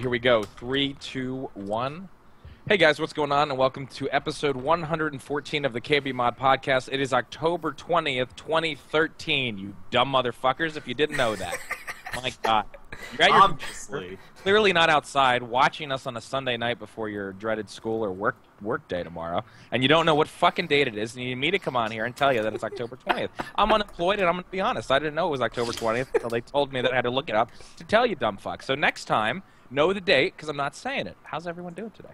here we go. 3, 2, 1. Hey guys, what's going on? And welcome to episode 114 of the KBMOD podcast. It is October 20th, 2013. You dumb motherfuckers, if you didn't know that. My God. You're at your Obviously. clearly not outside watching us on a Sunday night before your dreaded school or work day tomorrow, and you don't know what fucking date it is, and you need me to come on here and tell you that it's October 20th. I'm unemployed, and I'm going to be honest. I didn't know it was October 20th until they told me that I had to look it up to tell you, dumb fuck. So next time, know the date, because I'm not saying it. How's everyone doing today?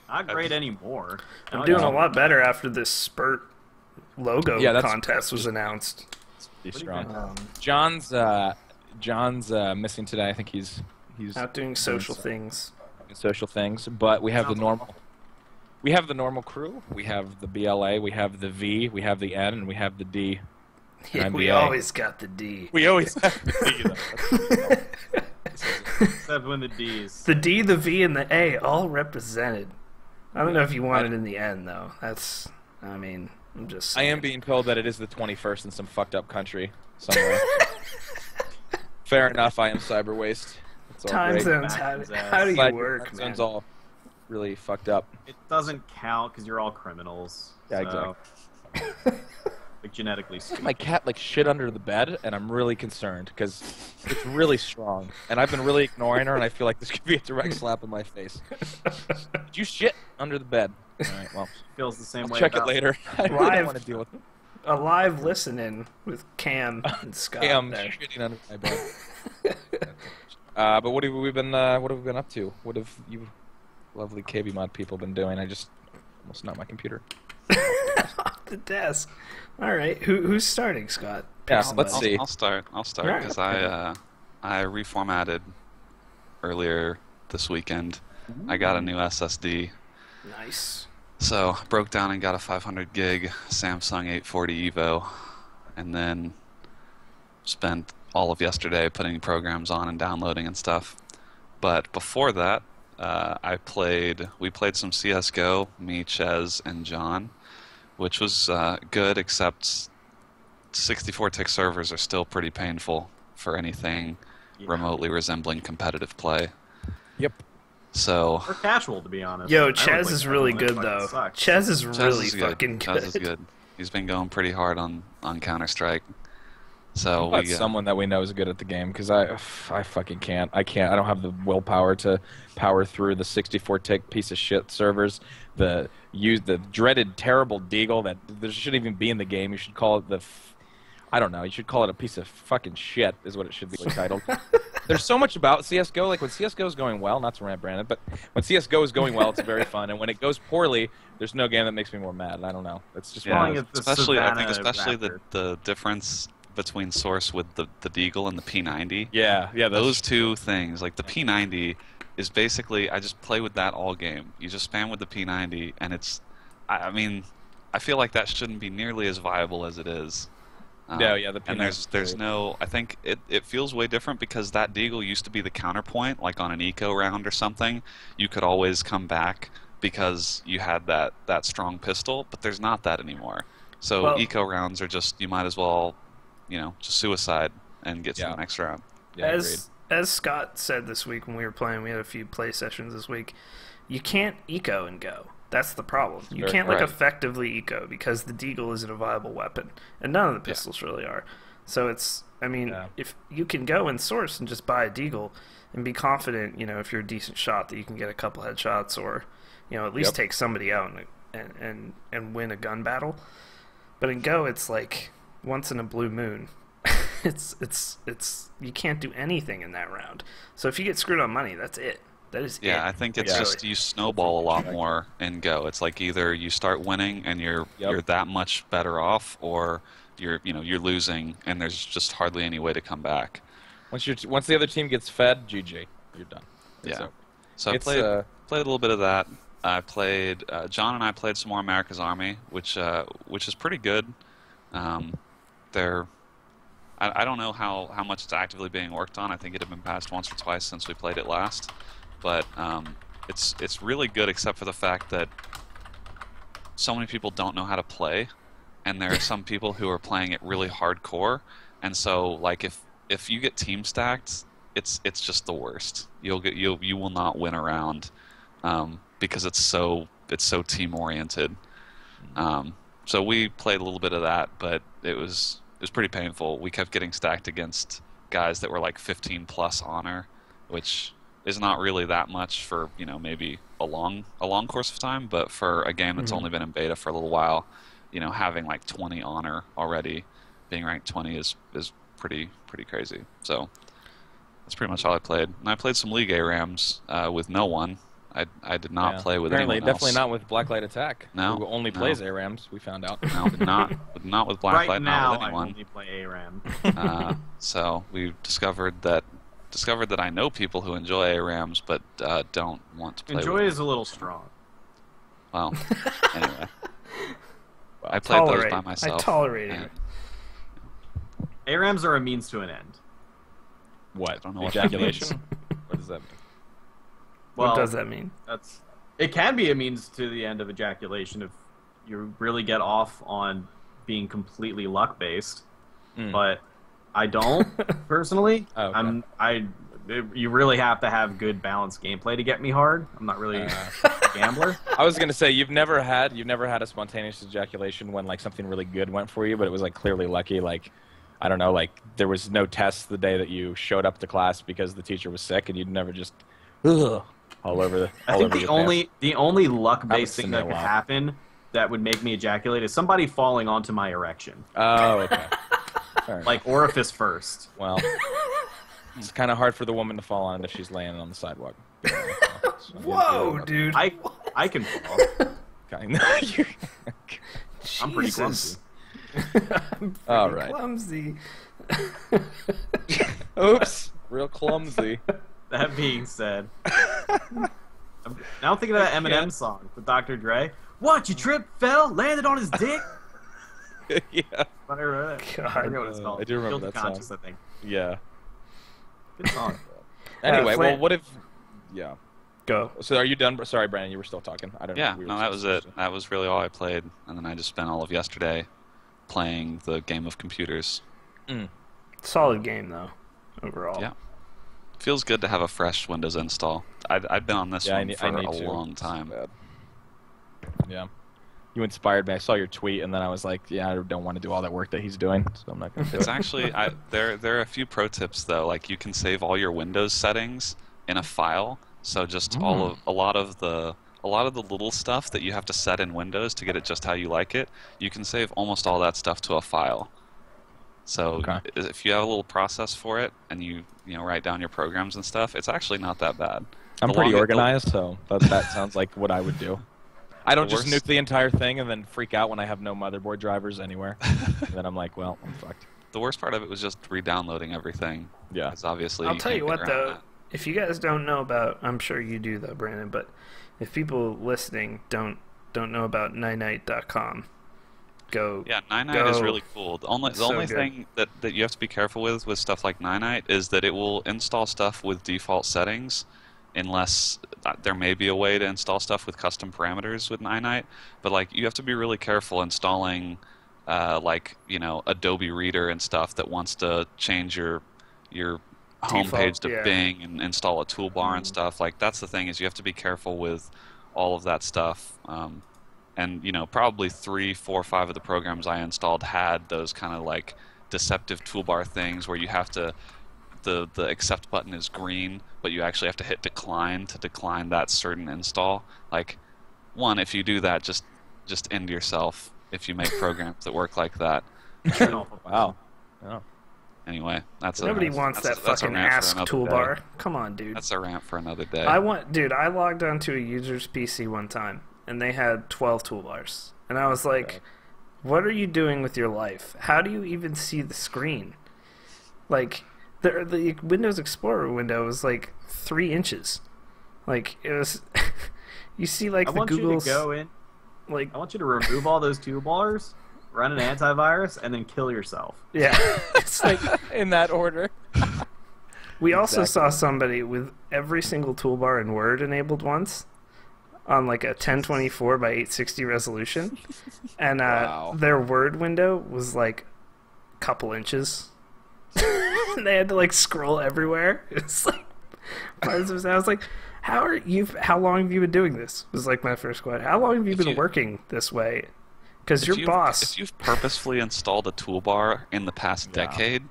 Not great anymore. I'm doing a lot better after this Spurt logo contest was announced. Pretty strong. John's missing today. I think he's out doing social things. But we have the normal. We have the normal crew. We have the BLA. We have the V. We have the N. And we have the D. Yeah, we always got the D. We always have the D. Except when the D's. The D, the V, and the A all represented. I don't know if you want it in the N though. That's. I mean, I'm just saying. I am being told that it is the 21st in some fucked up country somewhere. Fair enough. I am cyber waste. Time zones. How do you work, man? Time zones all really fucked up. It doesn't count because you're all criminals. Yeah, so, exactly. Like genetically speaking. My cat like shit under the bed, and I'm really concerned because it's really strong, and I've been really ignoring her, and I feel like this could be a direct slap in my face. Did you shit under the bed? All right, well, feels the same I'll way. check it later. I really don't want to deal with it. A live listening with Cam and Scott. Cam there. shitting under my bed. But what have we been up to? What have you lovely KBMOD people been doing? I just almost knocked my computer off the desk. All right, who's starting, Scott? Yeah, let's see. I'll start because I reformatted earlier this weekend. I got a new SSD. Nice. So broke down and got a 500 gig Samsung 840 Evo, and then spent all of yesterday putting programs on and downloading and stuff. But before that, we played some CS:GO, me, Ches, and John, which was good, except 64-tick servers are still pretty painful for anything remotely resembling competitive play. Yep. So Or casual, to be honest. Yo, Ches is really good though. Ches is really fucking good. Ches is good. He's been going pretty hard on Counter-Strike. So That's someone that we know is good at the game, because I fucking can't. I don't have the willpower to power through the 64-tick piece of shit servers. The dreaded terrible deagle that there shouldn't even be in the game. You should call it I don't know. You should call it a piece of fucking shit is what it should be titled. There's so much about CS:GO. Like when CS:GO is going well, not to rant Brandon, but when CS:GO is going well, it's very fun. And when it goes poorly, there's no game that makes me more mad. I don't know. It's just I think especially the difference between Source with the Deagle and the P90. Yeah, those two things. Like the P90 is basically, I just play with that all game. You just spam with the P90, and it's, I mean, I feel like that shouldn't be nearly as viable as it is. The P90 and there's no, I think it feels way different because that Deagle used to be the counterpoint, like on an eco round or something. You could always come back because you had that strong pistol, but there's not that anymore. So eco rounds are just, you might as well, just suicide and get to the next round. Yeah, as Scott said this week when we were playing, we had a few play sessions this week, you can't eco and go. That's the problem. You can't effectively eco because the Deagle isn't a viable weapon, and none of the pistols really are. So it's, I mean, if you can go in Source and just buy a Deagle and be confident, if you're a decent shot, that you can get a couple headshots or, at least take somebody out and win a gun battle. But in Go, it's like once in a blue moon. it's you can't do anything in that round. So if you get screwed on money, that's it. That is it. I think it's just you snowball a lot more in Go. It's like either you start winning and you're that much better off, or you're losing and there's just hardly any way to come back. Once the other team gets fed, GG, you're done. So I played a little bit of that. I played John and I played some more America's Army, which is pretty good. I don't know how much it's actively being worked on. I think it had been passed once or twice since we played it last. But it's really good, except for the fact that so many people don't know how to play, and there are some people who are playing it really hardcore. And so, like, if you get team stacked, it's just the worst. You will not win around because it's so team oriented. So we played a little bit of that, but it was pretty painful. We kept getting stacked against guys that were like 15 plus honor, which is not really that much for maybe a long course of time, but for a game that's only been in beta for a little while, having like 20 honor already, being ranked 20 is pretty crazy. So that's pretty much all I played. And I played some League ARAMs with no one. I did not play with anyone else. Definitely not with Blackliteattack. No, who only plays ARAMs. We found out. No, not with Blacklight. Right now, not with anyone. I only play ARAM. So we discovered that I know people who enjoy ARAMs, but don't want to play. Enjoy is a little strong. Well, anyway, I played those by myself. I tolerate it. ARAMs are a means to an end. What? I don't know what Ejaculation? What does that mean? Well, what does that mean? It can be a means to the end of ejaculation if you really get off on being completely luck based. But I don't personally. Oh, okay. You really have to have good balanced gameplay to get me hard. I'm not really a gambler. I was gonna say you've never had a spontaneous ejaculation when like something really good went for you, but it was like clearly lucky. Like I don't know, like there was no test the day that you showed up to class because the teacher was sick, and you'd never just all over the. I think the only luck based thing that could happen that would make me ejaculate is somebody falling onto my erection. Oh, okay. Like orifice first. Well, it's kind of hard for the woman to fall on it if she's laying on the sidewalk. Whoa, dude! I can fall. I'm pretty clumsy. All right. Clumsy. Oops, real clumsy. That being said, now I'm thinking of that Eminem song with Dr. Dre. What? You tripped, fell, landed on his dick? Yeah. I forget what it's called. I do remember Guilty that Conscious, song. I think. Yeah. Good song. Anyway, well, what if? Yeah. Go. So are you done? Sorry, Brandon, you were still talking. I don't know. Yeah, no, that was it. That was really all I played, and then I just spent all of yesterday playing the game of computers. Solid game though, overall. Yeah. Feels good to have a fresh Windows install. I've been on this one for a long time. Yeah. You inspired me. I saw your tweet, and then I was like, yeah, I don't want to do all that work that he's doing, so I'm not going to do it. It's actually, there are a few pro tips, though. Like, you can save all your Windows settings in a file, so just a lot of the little stuff that you have to set in Windows to get it just how you like it, you can save almost all that stuff to a file. So if you have a little process for it, and you write down your programs and stuff, it's actually not that bad. I'm pretty organized, so that sounds like what I would do. I don't just nuke the entire thing and then freak out when I have no motherboard drivers anywhere. And then I'm like, well, I'm fucked. The worst part of it was just re-downloading everything. Yeah. It's obviously. I'll tell you what, though. If you guys don't know about, I'm sure you do, though, Brandon. But if people listening don't know about ninight.com, go. Yeah, Ninight is really cool. The only thing that you have to be careful with stuff like Ninight is that it will install stuff with default settings, unless there may be a way to install stuff with custom parameters with Ninight. But like, you have to be really careful installing Adobe Reader and stuff that wants to change your homepage to Bing and install a toolbar and stuff. Like, that's the thing, is you have to be careful with all of that stuff. And probably 3, 4, 5 of the programs I installed had those kind of like deceptive toolbar things where you have to the accept button is green, but you actually have to hit decline to decline that certain install. Like, if you do that, just end yourself if you make programs that work like that. Wow. Oh. Anyway, nobody wants that fucking ask toolbar. Come on, dude. That's a rant for another day. I logged onto a user's PC one time, and they had 12 toolbars, and I was like, "What are you doing with your life? How do you even see the screen?" Like, the Windows Explorer window was like 3 inches. Like, it was. You see, like, the Google's. I want you to go in. Like, I want you to remove all those toolbars, run an antivirus, and then kill yourself. Yeah, it's like in that order. We also saw somebody with every single toolbar in Word enabled once, on like a 1024 by 860 resolution, and their Word window was like a couple inches. And they had to like scroll everywhere. It's like parts of it. I was like, how long have you been doing this? Was like my first question. How long have you been working this way? Because your boss. If you've purposefully installed a toolbar in the past decade,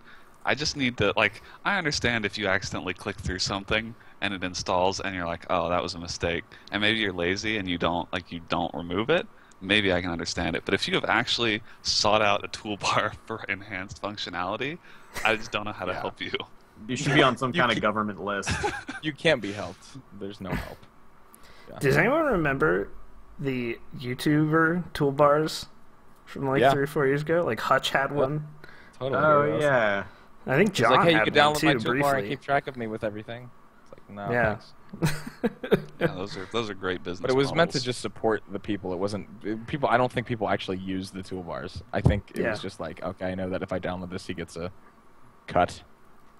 I just need to like. I understand if you accidentally click through something and it installs, and you're like, oh, that was a mistake, and maybe you're lazy and you don't remove it. Maybe I can understand it. But if you have actually sought out a toolbar for enhanced functionality, I just don't know how to help you. You should be on some kind of government list. You can't be helped. There's no help. Yeah. Does anyone remember the YouTuber toolbars from like 3 or 4 years ago? Like Hutch had one. Totally. Oh yeah. I think John like, hey, you had could download one too, my toolbar briefly. and keep track of me with everything. It's like, no, thanks. Yeah, those are great business. But it was meant to models. just support the people. It wasn't people. I don't think people actually use the toolbars. I think it was just like, okay, I know that if I download this, he gets a cut.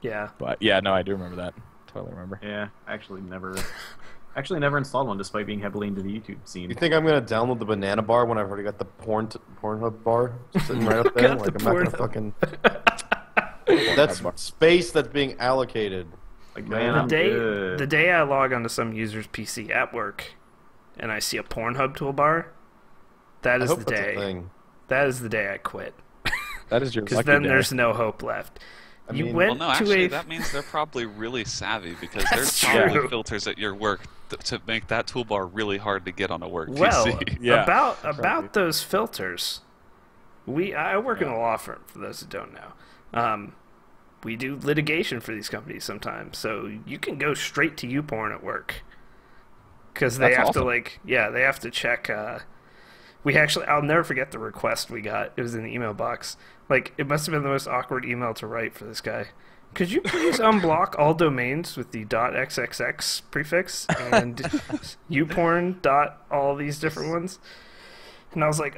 Yeah. But yeah, no, I do remember that. Totally remember. Yeah, actually never installed one despite being heavily into the YouTube scene. You think I'm gonna download the banana bar when I've already got the Pornhub bar sitting right up there? Like I'm not gonna fucking. That's space that's being allocated. Like, man, I'm good. The day I log onto some user's PC at work, and I see a Pornhub toolbar, that is the day. That is the day I quit. That is your lucky because then day. there's no hope left. That means they're probably really savvy because there's probably filters at your work to make that toolbar really hard to get on a work PC. About those filters, I work in a law firm. For those who don't know, we do litigation for these companies sometimes, so you can go straight to YouPorn at work because they have to they have to check. I'll never forget the request we got. It was in the email box. Like, it must have been the most awkward email to write for this guy. Could you please unblock all domains with the .xxx prefix and uporn dot all these different ones? And I was like,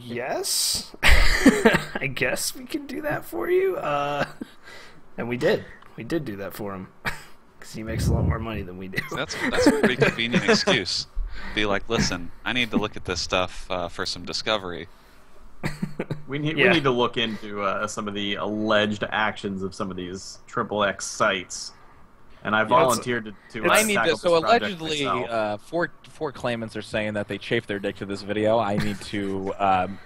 yes? I guess we can do that for you. And we did. We did do that for him. Because he makes a lot more money than we do. That's a pretty convenient excuse. Be like, listen, I need to look at this stuff for some discovery. We need to look into some of the alleged actions of some of these XXX sites, and I volunteered to. I need tackle to. So this project allegedly, myself. four claimants are saying that they chafed their dick to this video. I need to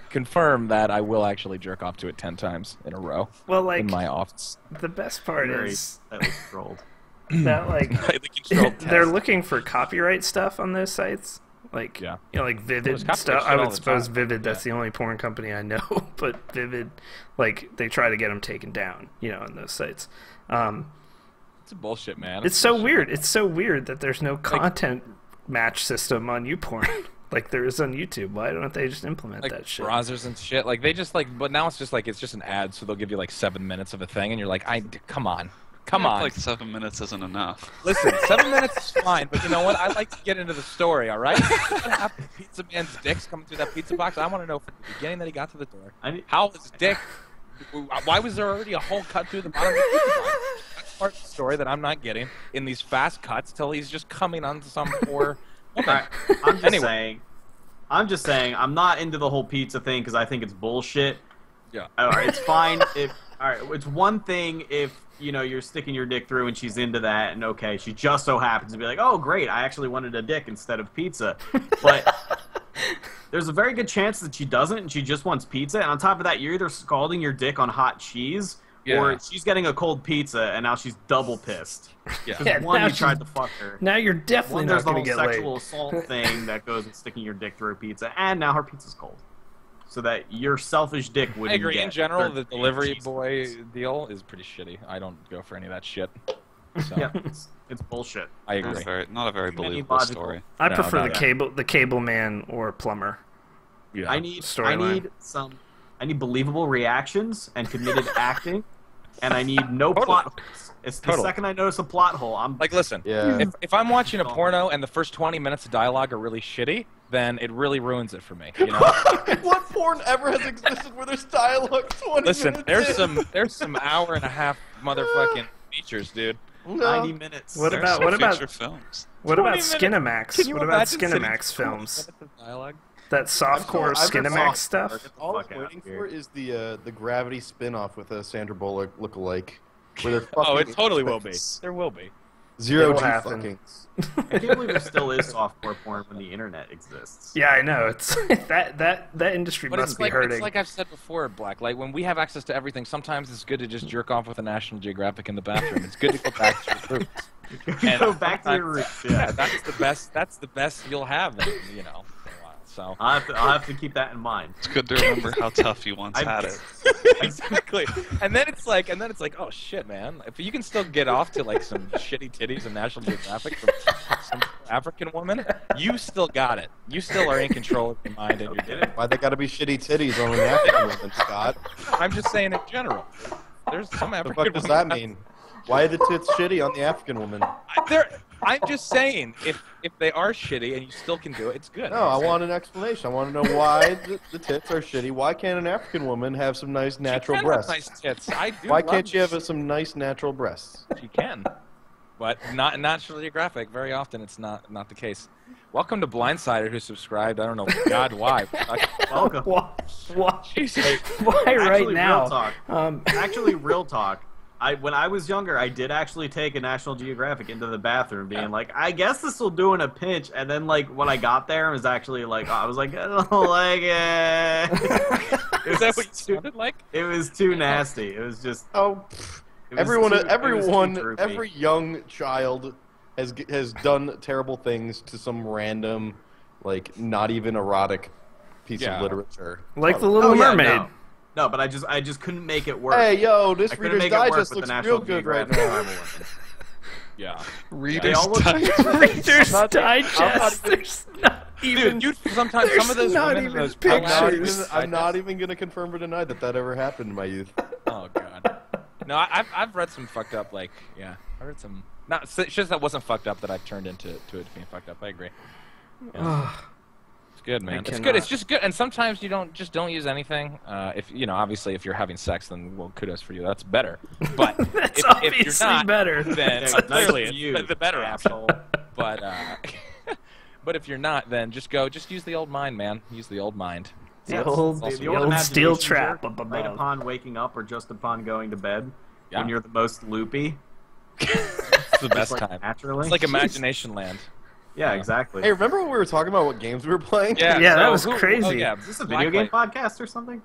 confirm that I will actually jerk off to it 10 times in a row. Well, like in my office. The best part is controlled. That like they're looking for copyright stuff on those sites. Like, like Vivid stuff. I would suppose Vivid, that's the only porn company I know, but Vivid, like, they try to get them taken down, on those sites. It's bullshit, man. It's so weird. It's so weird that there's no content match system on YouPorn like there is on YouTube. Why don't they just implement that shit? Browsers and shit. Like, they just, but now it's just an ad, so they'll give you, 7 minutes of a thing, and you're like, come on. Come on. 7 minutes isn't enough. Listen, 7 minutes is fine, but you know what? I like to get into the story, all right? After Pizza Man's dick's coming through that pizza box, I want to know from the beginning that he got to the door. How his dick... Why was there already a hole cut through the bottom of the pizza box? That's part of the story that I'm not getting in these fast cuts till he's just coming onto some poor woman. I'm just saying, I'm not into the whole pizza thing because I think it's bullshit. Yeah. All right, it's fine if... All right, it's one thing if... you're sticking your dick through and she's into that, and okay, she just so happens to be like, oh, great, I actually wanted a dick instead of pizza. But there's a very good chance that she doesn't, and she just wants pizza, and on top of that, you're either scalding your dick on hot cheese, or she's getting a cold pizza, and now she's double pissed. Yeah. One, you tried to fuck her. Now you're definitely not going to get laid. There's the whole sexual assault thing that goes with sticking your dick through a pizza, and now her pizza's cold. So that your selfish dick wouldn't I agree. get In general, the delivery boy deal is pretty shitty. I don't go for any of that shit. So. Yeah, it's bullshit. I agree. Not a very believable story. I prefer the cable man or plumber. Yeah. I need believable reactions and committed acting, and I need no plot holes. It's the second I notice a plot hole, I'm like, listen. Yeah. If I'm watching a porno and the first 20 minutes of dialogue are really shitty, then it really ruins it for me. What porn ever has existed where there's dialogue 20 Listen, minutes there's some hour and a half motherfucking features, dude. 90 minutes. What about feature films? What about Skinamax? Can you What about imagine Skinamax sitting films? dialogue? That softcore Skinemax stuff. All I'm waiting for is the Gravity spin-off with a Sandra Bullock look-alike. Oh, it totally will be. There will be. Zero G fuckings. I can't believe there still is softcore porn when the internet exists. Yeah, I know. It's that industry must be hurting. It's like I've said before, Blacklight. When we have access to everything, sometimes it's good to just jerk off with a National Geographic in the bathroom. It's good to go back to your roots. Go back to your roots. Yeah, that's the best. That's the best you'll have. For a while. So I'll have to keep that in mind. It's good to remember how tough you once had it. Exactly. And then it's like, oh shit, man. If you can still get off to like some shitty titties and National Geographic from some African woman, you still got it. You still are in control of your mind and your dick. Why they gotta be shitty titties on an African woman, Scott? I'm just saying in general. There's some African women. What does that mean? Why are the tits shitty on the African woman? I'm just saying, if they are shitty and you still can do it, it's good. No, I want an explanation. I want to know why the tits are shitty. Why can't an African woman have some nice natural breasts? Have nice tits. I do. Why can't she have some nice natural breasts? She can, but not in National Geographic. Very often, it's not the case. Welcome to Blindsided, who subscribed. I don't know, God, why? Welcome. What? Jesus. Why right now? Real talk. Actually, real talk. When I was younger, I did actually take a National Geographic into the bathroom, being like, I guess this will do in a pinch. And then, like, when I got there, it was actually like, I was like, I don't like it. Is that what you sounded like? It was too nasty. It was just. Every young child has done terrible things to some random, like, not even erotic piece of literature. Like The Little Mermaid. No. No, but I just couldn't make it work. Hey, yo, this Reader's Digest looks real good right now. Yeah. Reader's Digest. There's not even. Dude, sometimes some of those women in those pictures. I'm not even going to confirm or deny that ever happened in my youth. Oh god. No, I've read some fucked up, like, I read some. Not it's just that wasn't fucked up that I've turned into it being fucked up. I agree. Yeah. Good, man. It's good. It's just good. And sometimes you don't use anything. If obviously, if you're having sex, then kudos for you. That's better. But if you're not, better, then clearly it's the better option. But if you're not, then just use the old mind, man. Use the old mind. The old steel trap up right upon waking up or just upon going to bed when you're the most loopy. It's the best time. Naturally, it's like imagination land. Yeah, exactly. Hey, remember when we were talking about what games we were playing? Yeah, that was crazy. Oh, yeah. Is this a video game podcast or something?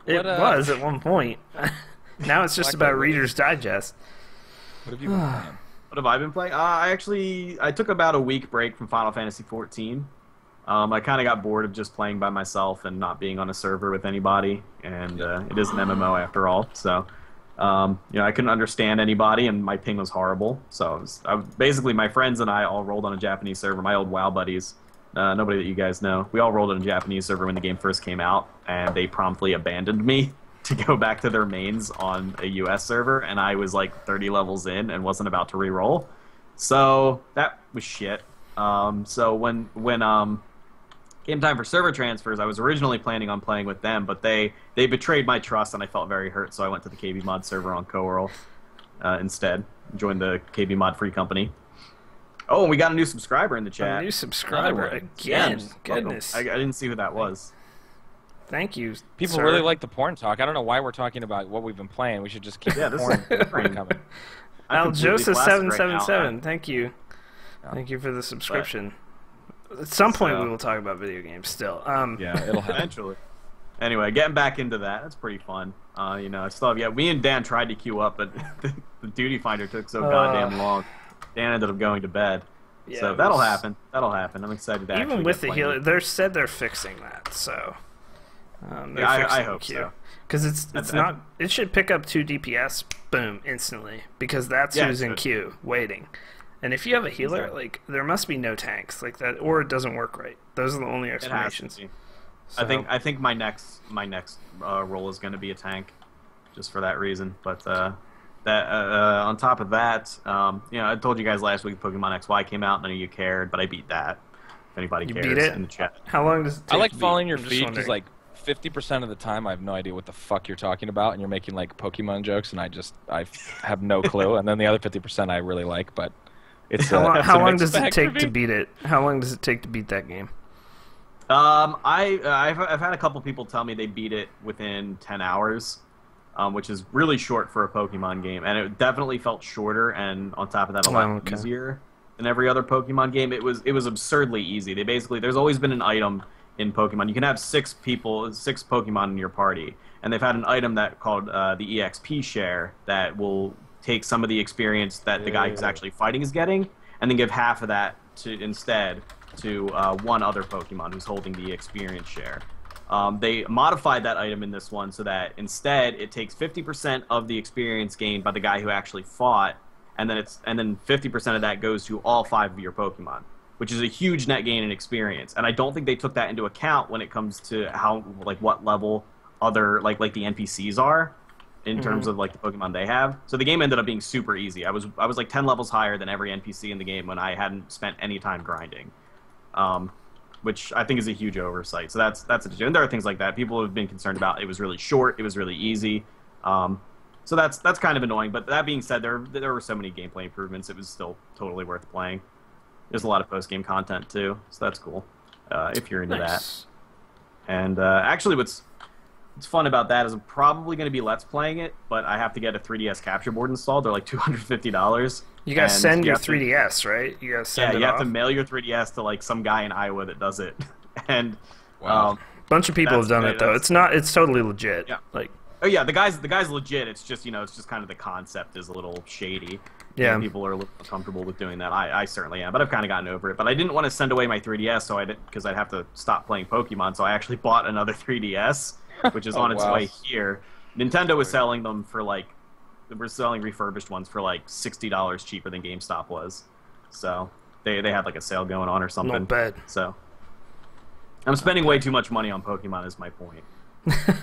It was at one point. Now it's just about Reader's Digest. What have you been playing? What have I been playing? I took about a week break from Final Fantasy XIV. I kind of got bored of just playing by myself and not being on a server with anybody, and it is an MMO after all, so... I couldn't understand anybody, and my ping was horrible. So basically, my friends and I all rolled on a Japanese server. My old WoW buddies, nobody that you guys know, we all rolled on a Japanese server when the game first came out, and they promptly abandoned me to go back to their mains on a US server, and I was like 30 levels in and wasn't about to re-roll. So that was shit. So when came time for server transfers, I was originally planning on playing with them, but they betrayed my trust, and I felt very hurt, so I went to the KBMOD server on Coral instead. Joined the KBMOD free company. Oh, and we got a new subscriber in the chat. A new subscriber again. Goodness. I didn't see who that was. Thank you, People really like the porn talk. I don't know why we're talking about what we've been playing. We should just keep the porn coming. Joseph777, thank you. Thank you for the subscription. At some point, we will talk about video games still. Yeah, it'll happen. Eventually. Anyway, getting back into that, that's pretty fun. I still have, me and Dan tried to queue up, but the duty finder took so goddamn long. Dan ended up going to bed. Yeah, so that'll happen. That'll happen. I'm excited to even with the healer, they said they're fixing that. So I hope so. Because it's not. It should pick up 2 DPS, boom, instantly. Because that's who's in queue waiting. And if you have a healer, like, there must be no tanks like that, or it doesn't work right. Those are the only explanations. So. I think my next role is going to be a tank, just for that reason. But on top of that, I told you guys last week Pokemon XY came out. None of you cared, but I beat that. If anybody cares, beat it? In the chat. How long does it take? I like following your feed because like 50% of the time I have no idea what the fuck you're talking about, and you're making like Pokemon jokes, and I have no clue. And then the other 50% I really like, but. How long does it take to beat it? How long does it take to beat that game? I've had a couple people tell me they beat it within 10 hours, which is really short for a Pokemon game, and it definitely felt shorter, and on top of that, a lot easier than every other Pokemon game. It was absurdly easy. There's always been an item in Pokemon. You can have 6 Pokemon in your party, and they've had an item that called the EXP share that will take some of the experience that the guy who's actually fighting is getting, and then give half of that instead to one other Pokemon who's holding the experience share. They modified that item in this one so that instead it takes 50% of the experience gained by the guy who actually fought, and then 50% of that goes to all 5 of your Pokemon, which is a huge net gain in experience. And I don't think they took that into account when it comes to what level other the NPCs are in terms of the Pokemon they have. So the game ended up being super easy. I was like 10 levels higher than every NPC in the game when I hadn't spent any time grinding. Which I think is a huge oversight. So that's a, and there are things like that. People have been concerned about it was really short, it was really easy. So that's kind of annoying. But that being said, there were so many gameplay improvements. It was still totally worth playing. There's a lot of post-game content too, so that's cool if you're into that. And actually, what's fun about that is I'm probably going to be Let's Playing it, but I have to get a 3DS capture board installed. They're like $250. You gotta send your 3DS, right? You gotta send it you have to mail your 3DS to some guy in Iowa that does it. And bunch of people have done it though. It's totally legit. Yeah. Oh yeah, the guy's legit. It's just it's just kind of the concept is a little shady. Yeah, people are a little uncomfortable with doing that. I certainly am, but I've kind of gotten over it. But I didn't want to send away my 3DS, because I'd have to stop playing Pokemon. So I actually bought another 3DS, which is on its way here. Nintendo was selling them for we're selling refurbished ones for $60 cheaper than GameStop was. So they had a sale going on or something. Not bad. So I'm spending way too much money on Pokemon is my point.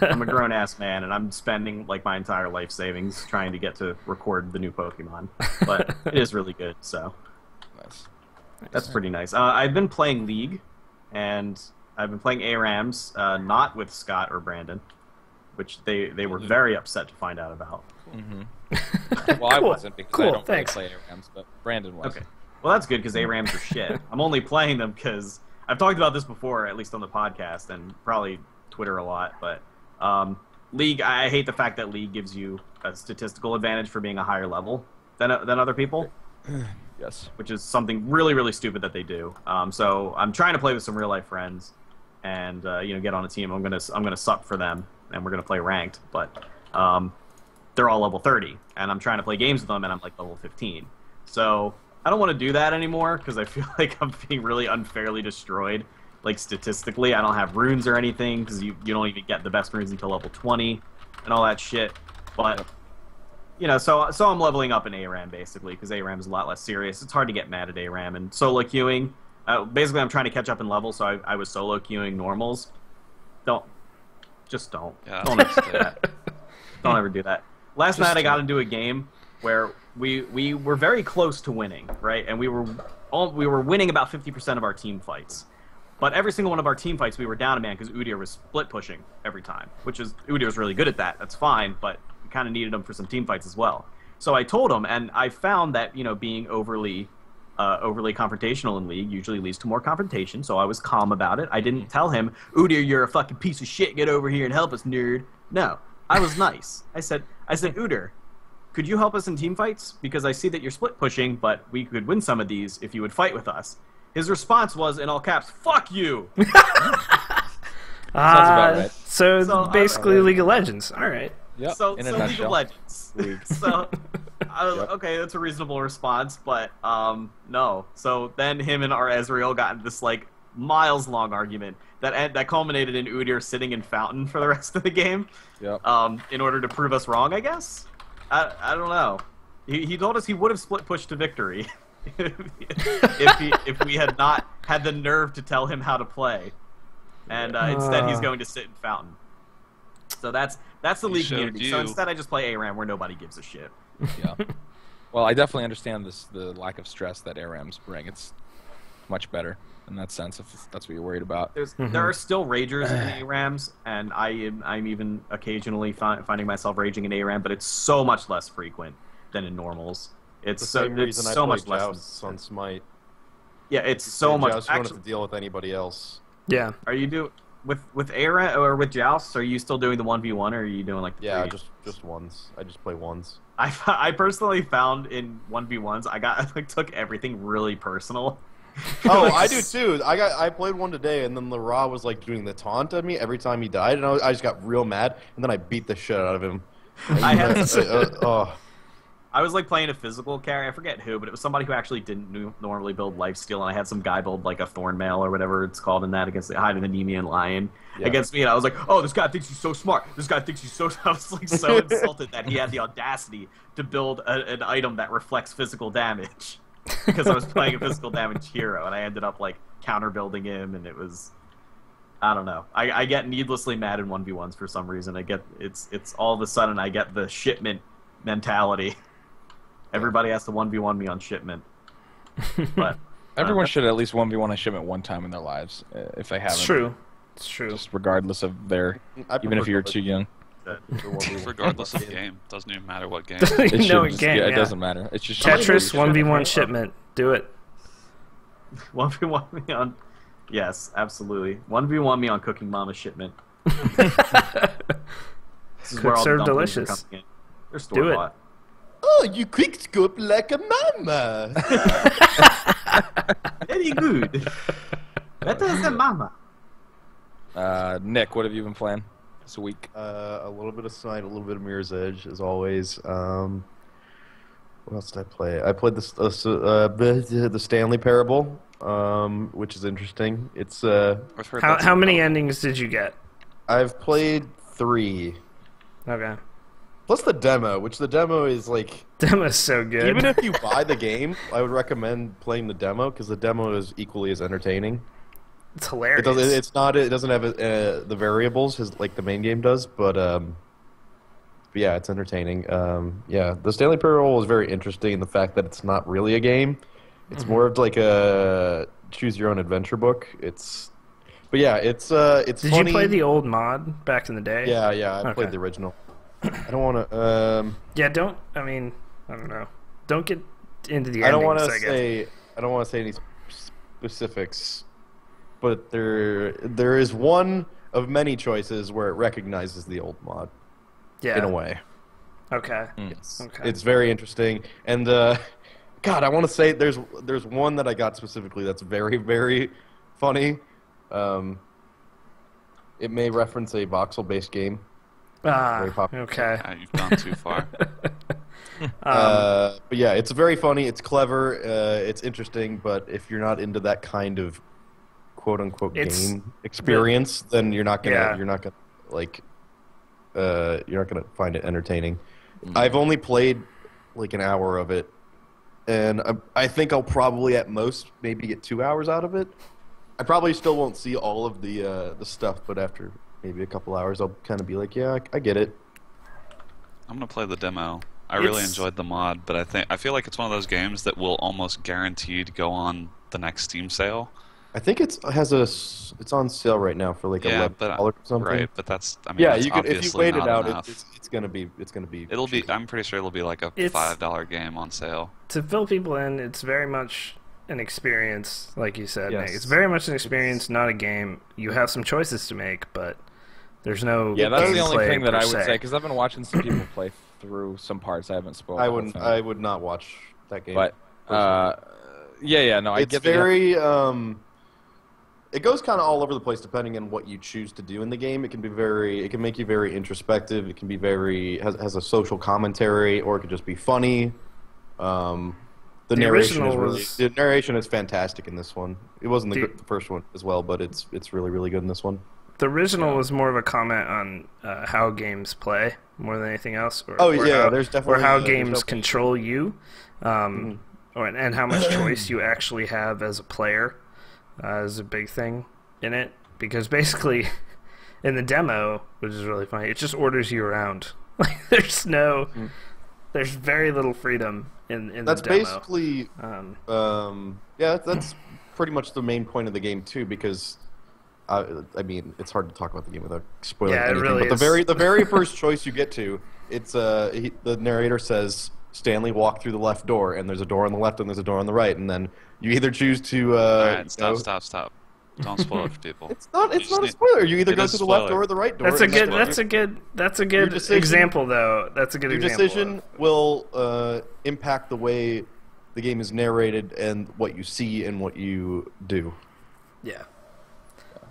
I'm a grown-ass man, and I'm spending my entire life savings trying to get to record the new Pokemon. But it is really good, so that's pretty nice. I've been playing League, and I've been playing ARAMs, not with Scott or Brandon, which they were very upset to find out about. Well, I wasn't because I don't really play ARAMs, but Brandon was. Okay. Well, that's good because ARAMs are shit. I'm only playing them because I've talked about this before, at least on the podcast, and probably Twitter a lot, but League, I hate the fact that League gives you a statistical advantage for being a higher level than other people. Yes. Which is something really, really stupid that they do. So I'm trying to play with some real life friends, and get on a team. I'm gonna suck for them, and we're gonna play ranked. But they're all level 30, and I'm trying to play games with them, and I'm level 15. So I don't want to do that anymore because I feel like I'm being really unfairly destroyed. Statistically, I don't have runes or anything because you don't even get the best runes until level 20 and all that shit. But so I'm leveling up in ARAM basically because ARAM is a lot less serious. It's hard to get mad at ARAM and solo queuing. Basically, I'm trying to catch up in level, so I was solo queuing normals. Don't ever do that. Don't ever do that. Last night I got into a game where we were very close to winning, right? And we were winning about 50% of our team fights. But every single one of our team fights, we were down a man because Udyr was split pushing every time, Udyr was really good at that. That's fine, but we kind of needed him for some team fights as well. So I told him, and I found that being overly confrontational in League usually leads to more confrontation. So I was calm about it. I didn't tell him, Udyr, you're a fucking piece of shit. Get over here and help us, nerd. No, I was nice. I said, Udyr, could you help us in team fights? Because I see that you're split pushing, but we could win some of these if you would fight with us. His response was, in all caps, "Fuck you." Sounds about right. So basically, League of Legends. All right. Yep. So League of Legends. So I was okay. That's a reasonable response, but no. So then him and our Ezreal got into this miles-long argument that culminated in Udyr sitting in Fountain for the rest of the game. Yep. In order to prove us wrong, I guess. I don't know. He told us he would have split pushed to victory. if we had not had the nerve to tell him how to play, and instead he's going to sit in Fountain. So that's the League community. So instead I just play ARAM where nobody gives a shit. Yeah. Well, I definitely understand the lack of stress that ARAMs bring. It's much better in that sense if that's what you're worried about. There are still ragers in ARAMs, and I'm even occasionally finding myself raging in ARAM, but it's so much less frequent than in normals. It's the same reason I so play much less Jousts on Smite. Yeah, it's so much. Jousts, you don't have to deal with anybody else. Yeah. Are you do with Era or with Joust? Are you still doing the 1v1 or are you doing like the Yeah, 3? just ones. I just play ones. I personally found in 1v1s I took everything really personal. Oh, I do too. I played one today, and then the Ra was like doing the taunt at me every time he died, and I just got real mad, and then I beat the shit out of him. I had oh. I was like playing a physical carry. I forget who, but it was somebody who actually didn't normally build lifesteal, and I had some guy build like a Thornmail or whatever it's called in that against the Hive of the Nemean Lion against me, and I was like, oh, this guy thinks he's so smart. This guy thinks he's so. I was like so insulted that he had the audacity to build an item that reflects physical damage because I was playing a physical damage hero, and I ended up like counter building him, and it was. I don't know. I get needlessly mad in 1v1s for some reason. I get it's all of a sudden I get the shipment mentality. Everybody has to 1v1 me on shipment. But everyone should at least 1v1 a shipment one time in their lives, if they haven't. It's true. It's true. Just regardless of their, even if you're too young. Regardless of game, doesn't even matter what game. It No just, game. yeah, Yeah. it doesn't matter. It's just Tetris 1v1 shipment. Do it. 1v1 me on. Yes, absolutely. 1v1 me on Cooking Mama shipment. This is Cook, where all the serve, dumplings are delicious. coming in. They're Do store it. bought. Oh, you quick scoop like a mama. Very good. Better than mama. Nick, what have you been playing this week? A little bit of Smite, a little bit of Mirror's Edge, as always. What else did I play? I played the Stanley Parable, which is interesting. It's I've heard that's How many endings did you get? I've played 3. Okay. Plus the demo, which the demo is like... Demo's so good. Even if you buy the game, I would recommend playing the demo, because the demo is equally as entertaining. It's hilarious. It doesn't have the variables as like the main game does, but yeah, it's entertaining. Yeah, the Stanley Parable is very interesting in the fact that it's not really a game. It's more of like a choose your own adventure book. But yeah, it's Did funny. you play the old mod back in the day? Yeah, I Okay. played the original. I don't want to. Yeah, don't. I mean, I don't know. Don't get into the endings. I don't want to guess. say. I don't want to say any specifics, but there is one of many choices where it recognizes the old mod. Yeah. In a way. Okay. Yes. Okay. It's very interesting, and God, I want to say there's one that I got specifically that's very, very funny. It may reference a voxel-based game. Very popular. Okay. You've gone too far. But yeah, it's very funny. It's clever. It's interesting. But if you're not into that kind of quote-unquote game experience, then you're not gonna find it entertaining. I've only played like an hour of it, and I think I'll probably at most maybe get 2 hours out of it. I probably still won't see all of the stuff, but after maybe a couple hours, I'll kind of be like, yeah, I get it. I'm gonna play the demo. I really enjoyed the mod, but I feel like it's one of those games that will almost guaranteed go on the next Steam sale. I think it's on sale right now for like $11 or something. Right, but that's if you wait it out, enough. it's gonna be. It'll be. I'm pretty sure it'll be like a $5 game on sale. To fill people in, it's very much an experience, like you said, Yes. Nick. It's very much an experience, not a game. You have some choices to make, but there's no. Yeah, that's the only gameplay thing that per I would se. say, because I've been watching some people play through some parts. I haven't spoiled. I would not watch that game. But no, I it's get very. It goes kind of all over the place depending on what you choose to do in the game. It can make you very introspective. It can be has a social commentary, or it could just be funny. The narration is fantastic in this one. It wasn't the first one as well, but it's really, really good in this one. The original was more of a comment on how games play more than anything else. There's definitely or how games control you, and how much choice you actually have as a player is a big thing in it. Because basically, in the demo, which is really funny, it just orders you around. Like there's very little freedom in the demo. That's basically that's pretty much the main point of the game too, because. I mean, it's hard to talk about the game without spoiling anything. Really but the very first choice you get to, it's the narrator says, "Stanley, walk through the left door," and there's a door on the left and there's a door on the right, and then you either choose to. All right, stop. Don't spoil it for people. It's not just a need- spoiler. You either it go is to a the left spoiler. or the right door. That's a and good. that's That's a good decision- example, though. That's a good Your example. decision will impact the way the game is narrated and what you see and what you do. Yeah.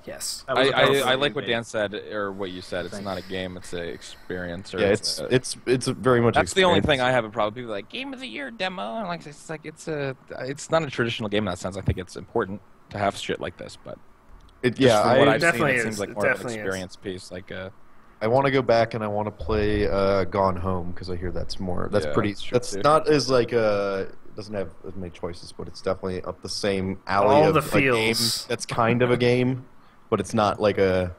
Yes. That was a perfect I like what thing. Dan said, or what you said. It's not a game; it's an experience. Or Yeah, it's it's very much. that's the only thing experience. I have a problem. People are like game of the year demo. I'm like it's not a traditional game in that sense. I think it's important to have shit like this, but Yeah, from what I've seen, definitely it is. seems like It more of an definitely is. experience piece. Like I want to go back and I want to play Gone Home because I hear that's more. That's Yeah, pretty. that's true, That's too. not as like it doesn't have as many choices, but it's definitely up the same alley All of the a game feels. that's kind of a game, but it's not like a.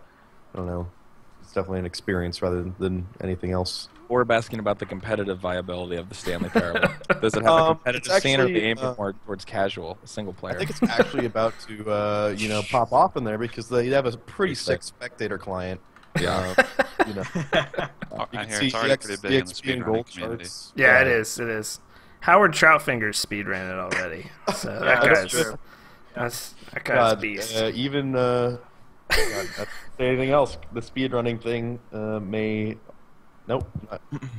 I don't know. It's definitely an experience rather than anything else. Orb asking about the competitive viability of the Stanley Parable. Does it have a competitive it's scene, or actually, the aim more towards casual, single player? I think it's actually about to pop off in there because they have a pretty sick spectator client. Yeah. You know, I you can hear see it's already pretty big in the EXP and speedrunning gold community. charts. Yeah, it is. It is. Howard Troutfinger's speedran it already. So that that's guy's true. that guy's a God, beast. even God, not say anything else. The speedrunning thing may. Nope.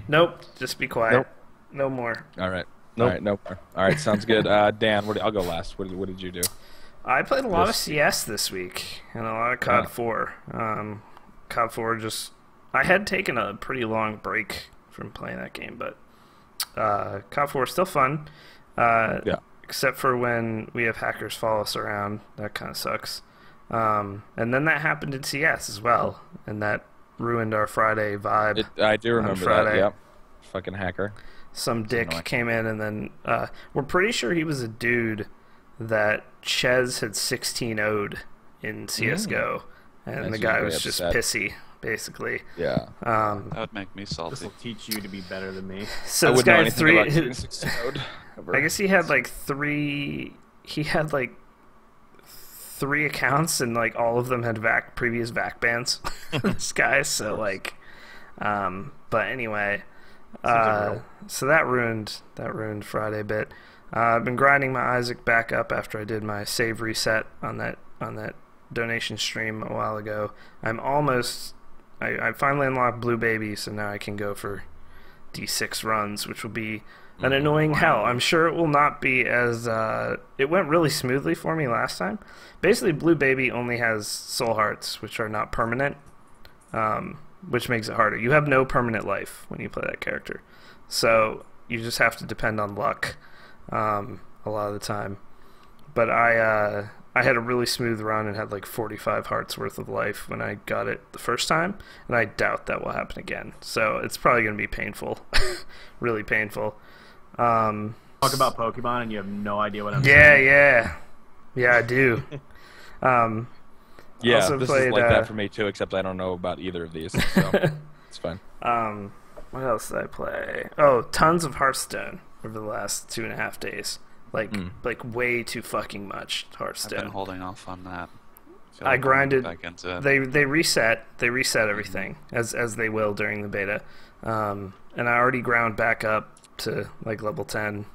Nope. Just be quiet. Nope. No more. All right. Nope. All right. Nope. All right. Sounds good. Dan, I'll go last. What did you do? I played a lot of Yes. CS this week and a lot of COD 4. COD 4 just... I had taken a pretty long break from playing that game, but COD 4 is still fun. Yeah. Except for when we have hackers follow us around. That kind of sucks. And then that happened in CS as well, and that ruined our Friday vibe. I do remember that. Friday. Yep. Fucking hacker. Some dick annoying. came in, and then we're pretty sure he was a dude that Ches had 16-0'd in CSGO, and That's the guy usually was just upset. pissy, basically. Yeah. That would make me This salty. will teach you to be better than me. So I this wouldn't know guy had anything three. about shooting 16 code. I guess he had like three. He had like 3 accounts, and like all of them had previous VAC bans. This guy, so like, but anyway, so that ruined Friday a bit. I've been grinding my Isaac back up after I did my save reset on that donation stream a while ago. I'm almost. I finally unlocked Blue Baby, so now I can go for D6 runs, which will be an annoying hell. I'm sure it will not be as... it went really smoothly for me last time. Basically, Blue Baby only has soul hearts, which are not permanent, which makes it harder. You have no permanent life when you play that character. So you just have to depend on luck a lot of the time. But I had a really smooth run and had like 45 hearts worth of life when I got it the first time, and I doubt that will happen again. So it's probably going to be painful, really painful. Talk about Pokemon and you have no idea what I'm Yeah, saying. yeah, I do. Yeah, also this played, is like that for me too, except I don't know about either of these, so it's fine. What else did I play? Oh, tons of Hearthstone over the last 2.5 days. Like way too fucking much I've Hearthstone. been holding off on that. Feel I like I'm grinded. back into it. They reset everything as they will during the beta, and I already ground back up to like level 10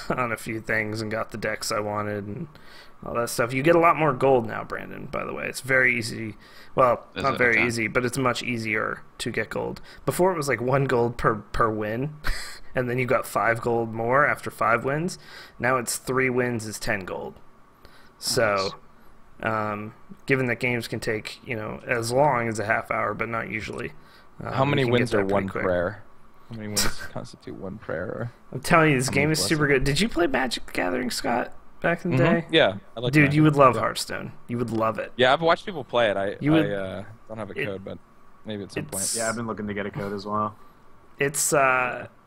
on a few things and got the decks I wanted and all that stuff. You get a lot more gold now, Brandon. By the way, it's very easy. Well, Is not it? very Okay. easy, but it's much easier to get gold. Before it was like 1 gold per win, and then you got 5 gold more after 5 wins. Now it's 3 wins is 10 gold. So, given that games can take as long as a half hour, but not usually. How many you can wins get are there pretty one quick. prayer? How many wins constitute one prayer? I'm telling you, this How game many is super good. Did you play Magic the Gathering, Scott, back in the day? Yeah, I like Dude, Magic. you would love Yeah. Hearthstone. You would love it. Yeah, I've watched people play it. I You would- don't have a code, but maybe at some point. It's- Yeah, I've been looking to get a code as well. It's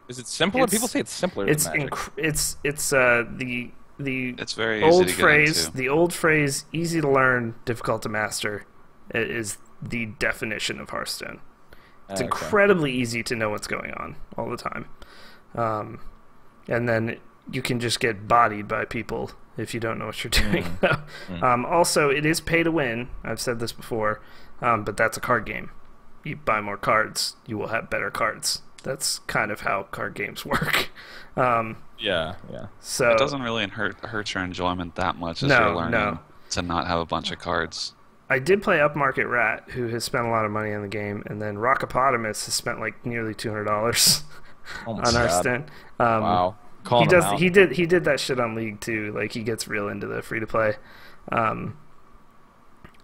Is it simpler? it's- People say it's simpler it's than Magic. it's the It's very easy old to get phrase. into. The old phrase, easy to learn, difficult to master, is the definition of Hearthstone. It's Okay. incredibly easy to know what's going on all the time. And then you can just get bodied by people if you don't know what you're doing. Also, it is pay to win. I've said this before, but that's a card game. You buy more cards, you will have better cards. That's kind of how card games work. Yeah. So It doesn't really hurt your enjoyment that much as you're learning. to not have a bunch of cards. I did play Upmarket Rat, who has spent a lot of money on the game, and then Rockopotamus has spent like nearly $200 on our stint. Wow. He did that shit on League too. Like he gets real into the free to play,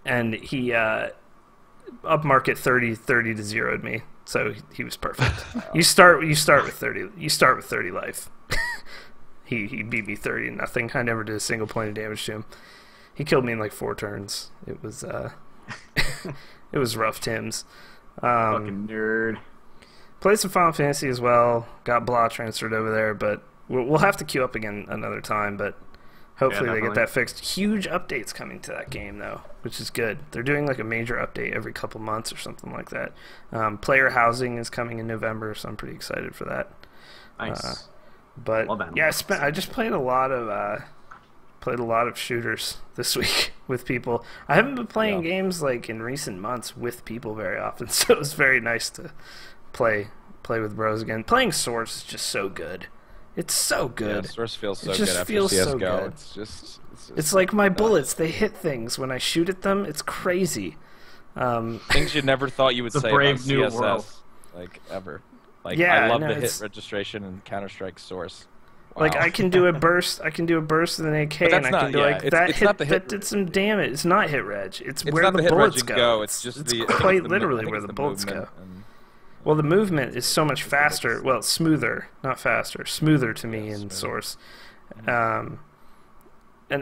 and he Upmarket 30 to 0'd me, so he was perfect. You start with 30. You start with 30 life. He beat me 30-0. I never did a single point of damage to him. He killed me in like 4 turns. It was it was rough Tims. Fucking nerd. Played some Final Fantasy as well. Got Blah transferred over there, but we'll have to queue up again another time. But hopefully they get that fixed. Huge updates coming to that game though, which is good. They're doing like a major update every couple months or something like that. Player housing is coming in November, so I'm pretty excited for that. Nice. But yeah, I just played a lot of shooters this week with people. I haven't been playing games like in recent months with people very often, so it was very nice to play with bros again. Playing Source is just so good. It's so good. Yeah, Source feels so it good just after feels CSGO. so good. It's like my bullets, they hit things when I shoot at them. It's crazy. Things you never thought you would say brave about new CSS, world. like ever. Like Yeah, I love no, the hit it's- registration and Counter-Strike Source. Wow. Like I can do a burst with an AK, But that's and I can not- do yeah, like it's- that it's hit not the hit that did some damage. It's not hit reg. It's where not the hit reg bullets and go. go. It's just it's the I think quite it's the- literally I think where it's the the bullets go. movement and- Well, the movement is so much faster. Well, smoother, not faster. Smoother to me in smoother. Source. And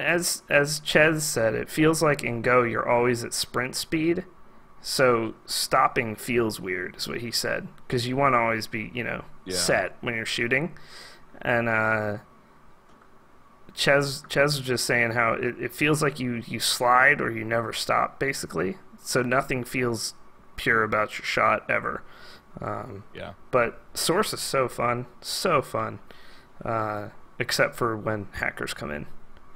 as Chez said, it feels like in Go you're always at sprint speed, so stopping feels weird, is what he said, because you want to always be, set when you're shooting. And Chez was just saying how it feels like you slide or you never stop, basically. So nothing feels pure about your shot ever. But Source is so fun, except for when hackers come in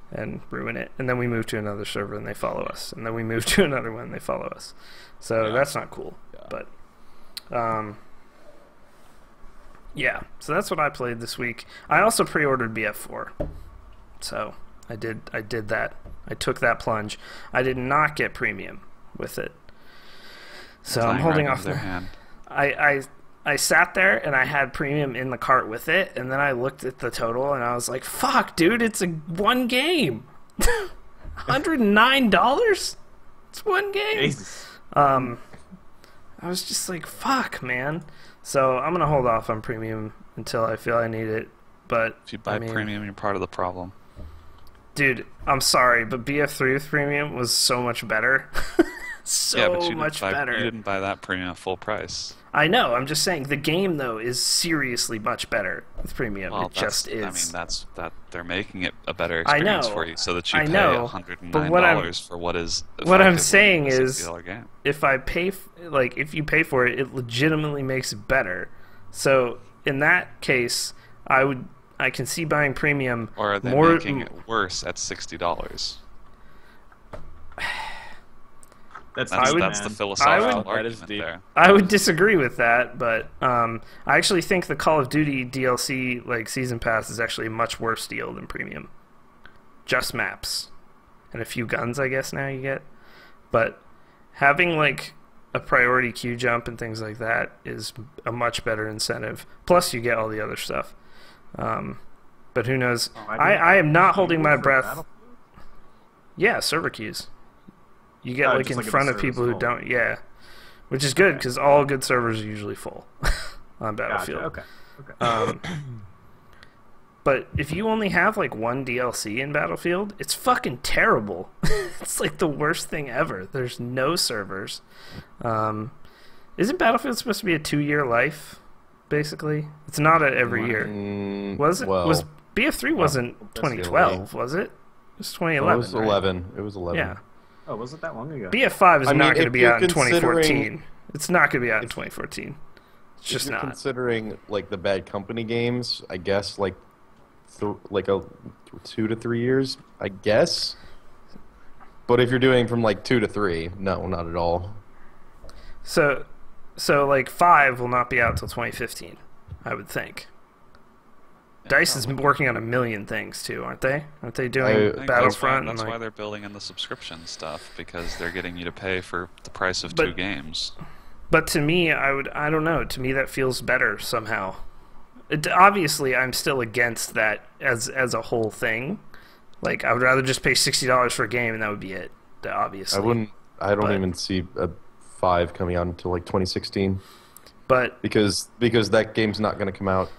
and ruin it, and then we move to another server and they follow us, and then we move to another one and they follow us. So that's not cool. But so that's what I played this week. I also pre-ordered BF4, so I did that. I took that plunge. I did not get premium with it, so I'm holding off. Their hand. I sat there and I had premium in the cart with it, and then I looked at the total and I was like, "Fuck, dude, it's one game, $109. It's one game." Jesus. I was just like, "Fuck, man." So I'm gonna hold off on premium until I feel I need it. But If you buy premium, you're part of the problem. dude, I'm sorry, but BF3 with premium was so much better. But much better. You didn't buy that premium at full price. I know. I'm just saying the game though is seriously much better with premium. Well, it just is. I mean, that they're making it a better I know. experience for you, so that you I pay know. $109 for what is what I'm effectively saying a is, $60 game. if I pay, if you pay for it, it legitimately makes it better. So in that case, I can see buying premium. Or are they more, making it worse at $60? That's the philosophical argument there. I would disagree with that, but I actually think the Call of Duty DLC season pass is actually a much worse deal than premium. Just maps and a few guns, I guess now you get, but having a priority queue jump and things like that is a much better incentive. Plus, you get all the other stuff. But who knows? I am not holding my breath. Yeah, server queues. You get in front of people who don't. Yeah, which is good because all good servers are usually full on Battlefield. Gotcha. Okay. But if you only have one DLC in Battlefield, it's fucking terrible. It's the worst thing ever. There's no servers. Isn't Battlefield supposed to be a 2-year life? Basically, it's not every year. Was it? Well, was BF3 wasn't 2012? Was it? It was 2011. It was 11. It was 11. Yeah. Oh, was it that long ago? BF5 is not going to if be you're out in 2014. considering- It's not going to be out in 2014. It's just if you're not. considering the Bad Company games, I guess a 2 to 3 years, I guess. But if you're doing from 2 to 3, no, not at all. So 5 will not be out till 2015, I would think. Dice is working on a million things too, aren't they? Aren't they doing I think Battlefront? That's why they're building in the subscription stuff, because they're getting you to pay for the price of 2 games. But to me, I don't know. To me, that feels better somehow. Obviously, I'm still against that as a whole thing. Like, I would rather just pay $60 for a game and that would be it. Obviously, I don't even see a 5 coming out until like 2016. But because that game's not going to come out.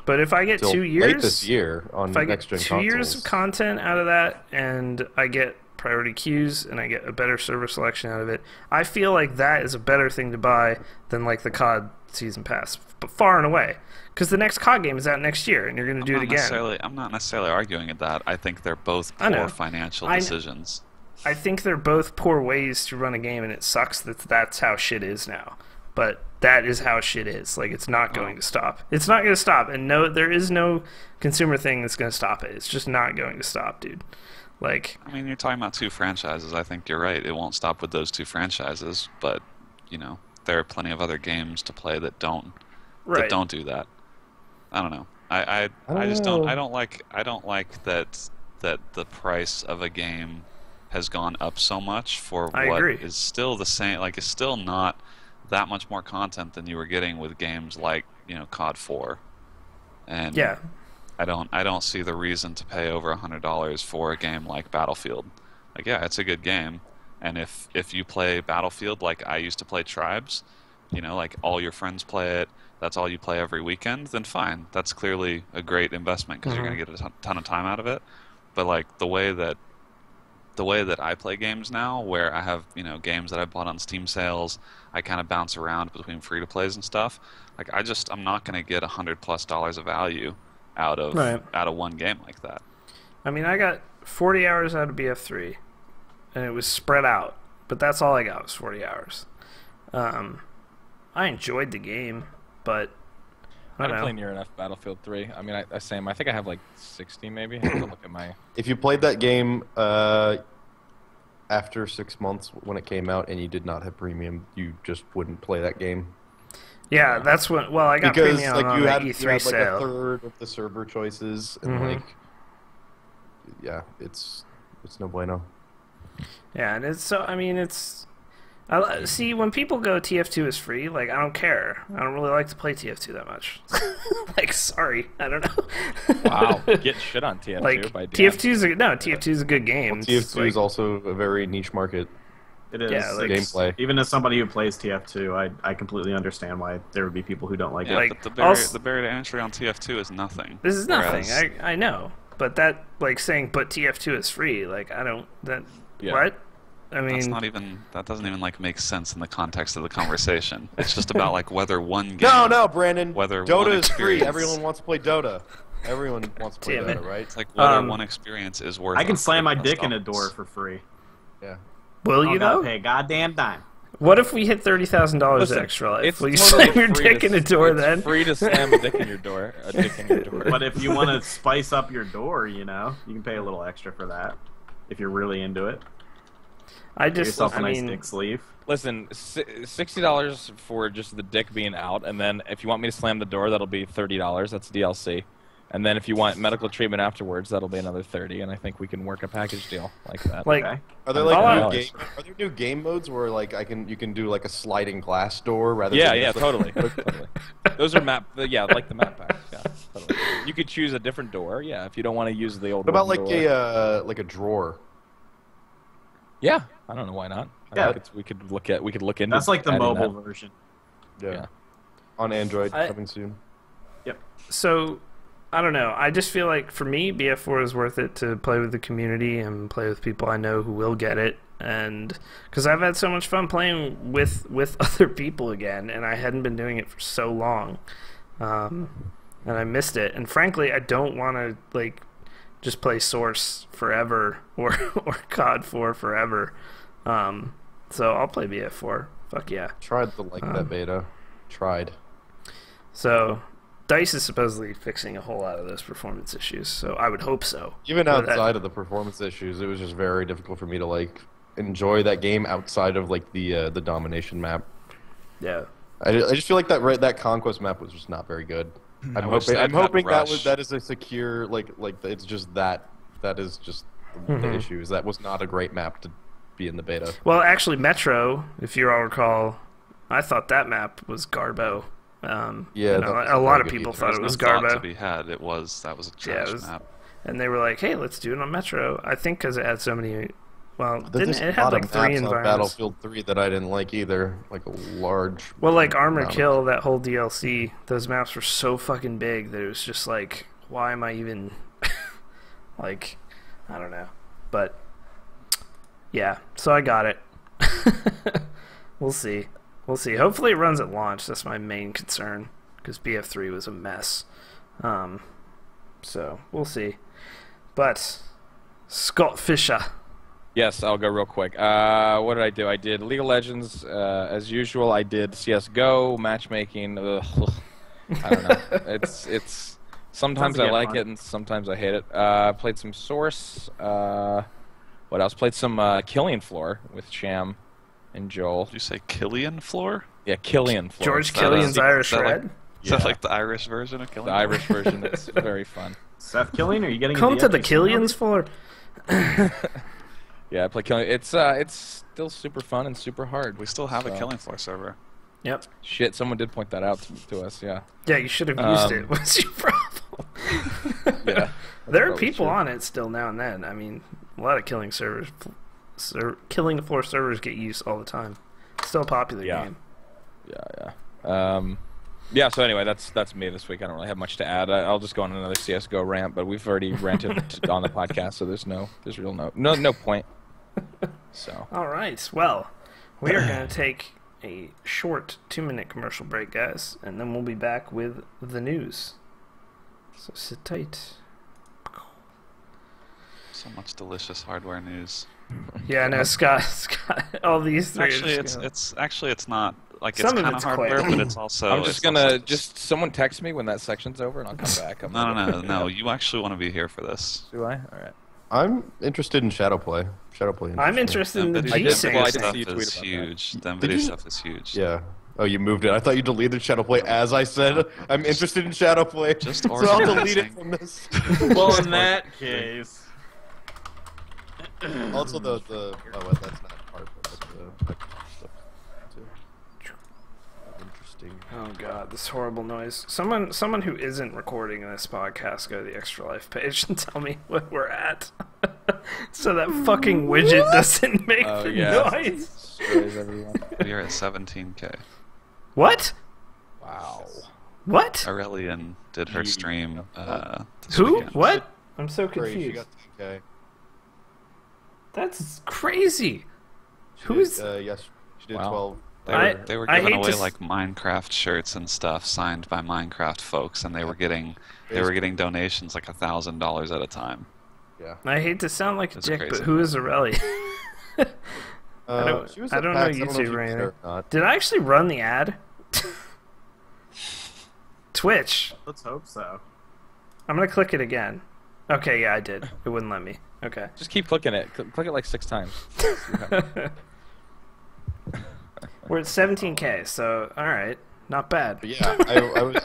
But if I get 2 years late this year on next gen consoles, 2 years of content out of that, and I get priority queues and I get a better server selection out of it, I feel like that is a better thing to buy than like the COD season pass, but far and away. Because the next COD game is out next year, and you're going to do it again. I'm not necessarily arguing at that. I think they're both poor financial decisions. I think they're both poor ways to run a game, and it sucks that that's how shit is now. But that is how shit is. Like, it's not going to stop. It's not going to stop, and no, there is no consumer thing that's going to stop it. It's just not going to stop, dude. Like, I mean, you're talking about 2 franchises. I think you're right. It won't stop with those 2 franchises, but you know, there are plenty of other games to play that don't do that. I don't know. I just don't. I don't like that the price of a game has gone up so much for what is still the same. Like, it's still not that much more content than you were getting with games like, you know, COD 4. And yeah, I don't see the reason to pay over $100 for a game like Battlefield. Like, yeah, it's a good game, and if you play Battlefield like I used to play Tribes, you know, like all your friends play it, that's all you play every weekend, then fine. That's clearly a great investment because you're going to get a ton of time out of it. But like the way that I play games now, where I have, you know, games that I bought on Steam sales, I kind of bounce around between free to plays and stuff. Like, I'm not going to get $100+ of value out of one game like that. I mean, I got 40 hours out of BF3, and it was spread out, but that's all I got was 40 hours. I enjoyed the game, but I don't know. play near enough Battlefield 3. I mean, I same. I think I have like 60 maybe. I have to look at my. If you played that game after 6 months when it came out and you did not have premium, you just wouldn't play that game. Yeah, that's when. Well, I got because premium like on you the had, E3 you had like sale. a third of the server choices, and like, yeah, it's no bueno. Yeah, and it's so. I mean, it's. See, when people go TF2 is free, like, I don't care. I don't really like to play TF2 that much. Like, sorry, I don't know. Wow, get shit on TF2 like, by TF2 is a good game. Well, TF2 is also a very niche market. It is. Yeah, like, gameplay. Even as somebody who plays TF2, I completely understand why there would be people who don't like it. Like, but the barrier to entry on TF2 is nothing. This is nothing. Whereas, I know, but that, like, saying but TF2 is free, like, I don't. Yeah. What? I mean, that doesn't even like make sense in the context of the conversation. It's just about like whether one game. No, Brandon. Whether Dota one is free. experience- Everyone wants to play Dota. Everyone wants to play Damn it. Dota, right? It's like whether one experience is worth. I can slam my dick in a $100+. door for free. Yeah. will I you don't gotta though? pay a goddamn dime. What if we hit $30,000 Listen, extra life? it's Will you totally slam your free dick to- in a door it's then? free to slam a dick in your door. A dick in your door. But if you want to spice up your door, you know, you can pay a little extra for that if you're really into it. Get yourself a nice dick sleeve. Listen, $60 for just the dick being out, and then if you want me to slam the door, that'll be $30. That's DLC. And then if you want medical treatment afterwards, that'll be another $30. And I think we can work a package deal like that. Like, Okay. Are there $100. are there new game modes where like you can do like a sliding glass door rather Yeah, than yeah, just, like, totally. Totally. Those are like the map packs. Yeah, totally. You could choose a different door. Yeah, if you don't want to use the old. What about wooden like door. a drawer? Yeah, I don't know why not. Yeah. We could look into. That's like the adding mobile that. version. Yeah. On Android coming soon. Yep. so, I don't know. I just feel like for me, BF4 is worth it to play with the community and play with people I know who will get it, and because I've had so much fun playing with other people again, and I hadn't been doing it for so long, and I missed it. And frankly, I don't want to like just play Source forever or COD 4 forever. So I'll play BF4. Fuck yeah. Tried to like that beta. Tried. So DICE is supposedly fixing a whole lot of those performance issues, so I would hope so. Even But outside of the performance issues, it was just very difficult for me to like enjoy that game outside of like the domination map. Yeah. I just feel like that conquest map was just not very good. I'm wish hoping. they'd I'm had hoping Rush. that is a secure it's just that is just the issue. Is that was not a great map to be in the beta. Well, actually, Metro, if you all recall, I thought that map was Garbo. Yeah, you know, that was a lot of very good people either. thought it There's was no thought Garbo. to be had. That was a trash it was- map. And they were like, "Hey, let's do it on Metro." I think because it had so many. Well, There's didn't a it had lot like of 3 maps on environments? Battlefield 3 that I didn't like either. Like a large. Well, like Armor amount of- Kill, that whole DLC, those maps were so fucking big that it was just like, why am I even like, I don't know. But yeah, so I got it. We'll see. We'll see. Hopefully it runs at launch. That's my main concern because BF3 was a mess. So we'll see. But Scott Fisher. Yes, I'll go real quick. What did I do? I did League of Legends as usual. I did CS:GO matchmaking. Ugh. I don't know. It's sometimes I like it and sometimes I hate it. Played some Source. What else? Played some Killian Floor with Sham and Joel. Did you say Killian Floor? Yeah, Killian Floor. George that Killian's a- Irish is that Red. Is Yeah. that like the Irish version of Killian? The Irish version. It's very fun. Seth Killian, are you getting Come into to the FGC now? Killian's floor. Yeah, I play Killian. It's still super fun and super hard. We still have a So- Killing Floor server. Yep. Shit, someone did point that out to us. Yeah. Yeah, you should have used it. What's your problem? Yeah. There are probably people true. on it still now and then. I mean, a lot of Killing Floor servers get used all the time. It's still a popular Yeah. game. Yeah, so anyway, that's me this week. I don't really have much to add. I'll just go on another CS:GO rant, but we've already ranted on the podcast, so there's no point. So, All right. Well, we are going to take a short 2-minute commercial break, guys, and then we'll be back with the news. So sit tight. So much delicious hardware news. Yeah, no, Scott, all these three. Actually, are just it's not like Some it's of kind of it's hardware, quick. but it's also. I'm just it's gonna also someone text me when that section's over, and I'll come back. No. You actually want to be here for this. Do I? All right. I'm interested in Shadowplay. Shadowplay. I'm interested in the NVIDIA I did- G-Sync. well, I did stuff see you tweet is about that. huge. The Did NVIDIA you? stuff is huge. Yeah. Oh, you moved it. I thought you deleted Shadowplay as I said. I'm interested in Shadowplay. Just so I'll delete organizing. it from this. Well, in that case, Also, the well, that's not hardware, but the stuff too. Interesting. Oh god, this horrible noise. Someone who isn't recording this podcast, go to the Extra Life page and tell me what we're at. So that fucking widget doesn't make Oh the yeah. noise. Destroys everyone. We are at 17K. What? Wow. What? Aurelian did her stream this Who? weekend. What? I'm so Great, she confused. got 10K. That's crazy. She Who's? did, yes, she did Wow. 12. They were I giving hate away to like Minecraft shirts and stuff signed by Minecraft folks, and they were getting donations like $1,000 at a time. Yeah. I hate to sound like a That's dick, but crazy. who is Aurelie? She was I at don't know PAX. I don't know if YouTube you or was anything. there or not. Did I actually run the ad? Twitch. let's hope so. I'm gonna click it again. Okay, yeah, I did. It wouldn't let me. Okay. Just keep clicking it. Click it like 6 times. We're at 17K, so alright. Not bad. But yeah,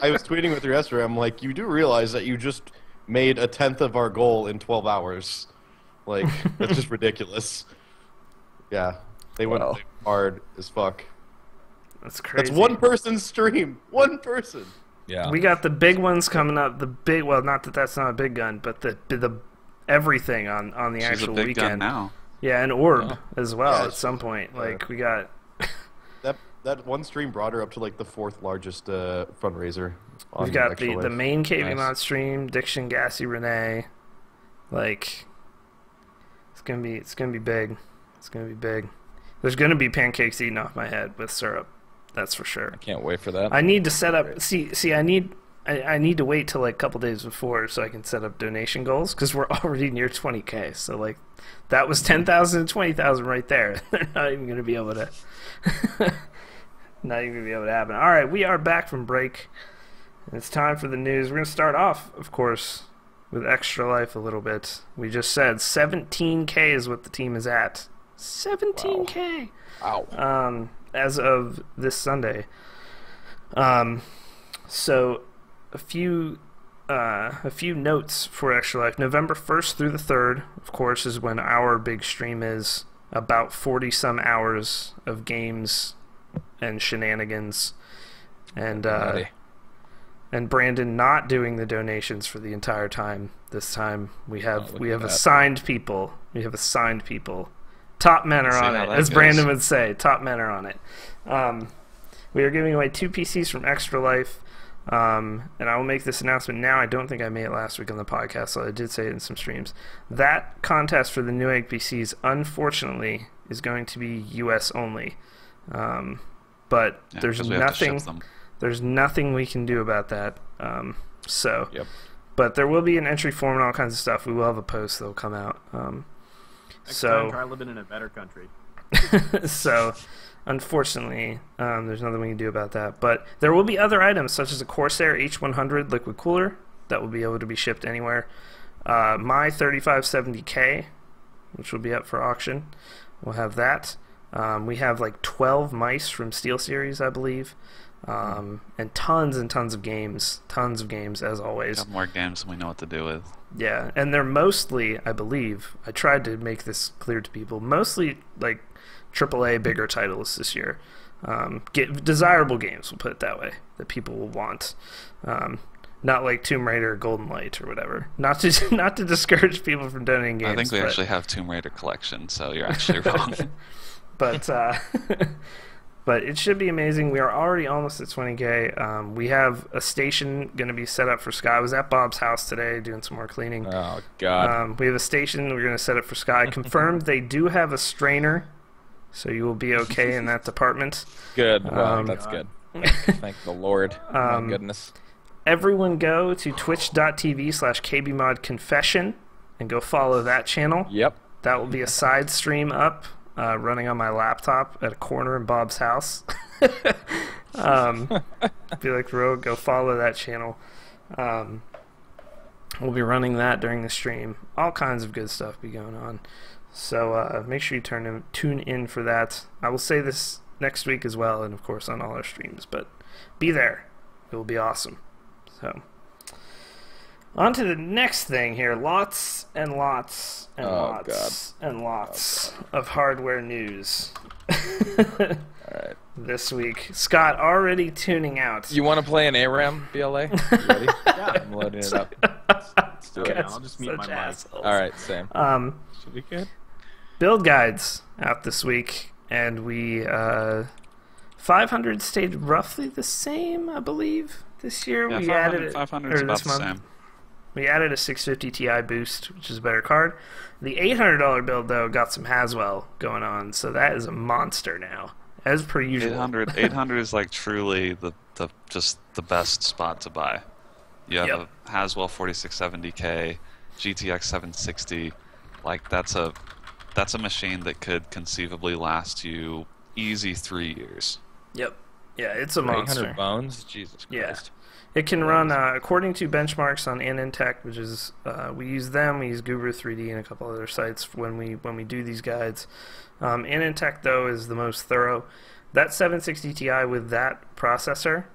I was tweeting with her yesterday. I'm like, you do realize that you just made 1/10 of our goal in 12 hours. Like, that's just ridiculous. Yeah, they went Wow. hard as fuck. That's crazy. That's one person's stream. One person. Yeah. We got the big ones coming up. The big, well, not that that's not a big gun, but the everything on the She's a actual big weekend. gun now. Yeah, and Orb as well Yeah, at some point. yeah. Like we got. That one stream brought her up to like the 4th largest fundraiser. On We've got Extra the Life. main KBMOD Nice. stream, Diction, Gassy, Renee. Like, it's gonna be big. It's gonna be big. There's gonna be pancakes eaten off my head with syrup. That's for sure. Can't wait for that. I need to set up. See, I need to wait till like a couple days before so I can set up donation goals because we're already near 20K. So like, that was 10,000 and 20,000 right there. They're not even gonna be able to. Not even gonna be able to happen. All right, we are back from break. And it's time for the news. We're gonna start off, of course, with Extra Life a little bit. We just said 17K is what the team is at. 17K. Wow. As of this Sunday. So a few notes for Extra Life. November 1st through the 3rd, of course, is when our big stream is. About 40-some hours of games and shenanigans, and Brandon not doing the donations for the entire time. This time we have assigned people. We have assigned people. Top men are on it, as Brandon would say. Top men are on it. We are giving away 2 PCs from Extra Life. And I will make this announcement now. I don't think I made it last week on the podcast, so I did say it in some streams. That contest for the Newegg PCs, unfortunately, is going to be U.S. only. But there's nothing we can do about that. But there will be an entry form and all kinds of stuff. We will have a post that will come out. Next time, try living in a better country. So... Unfortunately, there's nothing we can do about that. But there will be other items, such as a Corsair H100 liquid cooler that will be able to be shipped anywhere. My 3570K, which will be up for auction, we'll have that. We have like 12 mice from SteelSeries, I believe, and tons of games. Tons of games, as always. Got more games than we know what to do with. Yeah, and they're mostly, I believe, I tried to make this clear to people, mostly like AAA bigger titles this year. Desirable games, we'll put it that way, that people will want. Not like Tomb Raider or Golden Light or whatever. Not to discourage people from donating games. I think we actually have Tomb Raider collection, so you're actually wrong. But it should be amazing. We are already almost at 20K. We have a station going to be set up for Sky. I was at Bob's house today doing some more cleaning. Oh, God. We have a station we're going to set up for Sky. Confirmed they do have a strainer, so you will be okay in that department. Good. Well, that's good. Thank the Lord. My goodness. Everyone go to twitch.tv/KBMOD and go follow that channel. Yep. That will be a side stream up, running on my laptop at a corner in Bob's house. Be like, Rogue, go follow that channel. We'll be running that during the stream. All kinds of good stuff be going on. So make sure you tune in for that. I will say this next week as well, and of course on all our streams. But be there. It will be awesome. So on to the next thing here. Lots and lots and lots of hardware news. All right. This week. Scott already tuning out. You want to play an ARAM, BLA? You ready? Yeah. I'm loading it up. Let's do it. I'll just mute my mic. Assholes. All right, same. Should be good. Build guides out this week, and we 500 stayed roughly the same, I believe, this year. Yeah, we added 500 is about the same. We added a 650 Ti boost, which is a better card. The $800 build, though, got some Haswell going on, so that is a monster now, as per usual. 800 is like truly just the best spot to buy. You have a Haswell 4670K, GTX 760. Like that's a machine that could conceivably last you easy 3 years. Yep. Yeah, it's a monster. 800 bones? Jesus Christ. Yeah. It can run, according to benchmarks on AnandTech, which is, we use them, we use Guru3D and a couple other sites when we do these guides. AnandTech, though, is the most thorough. That 760 Ti with that processor...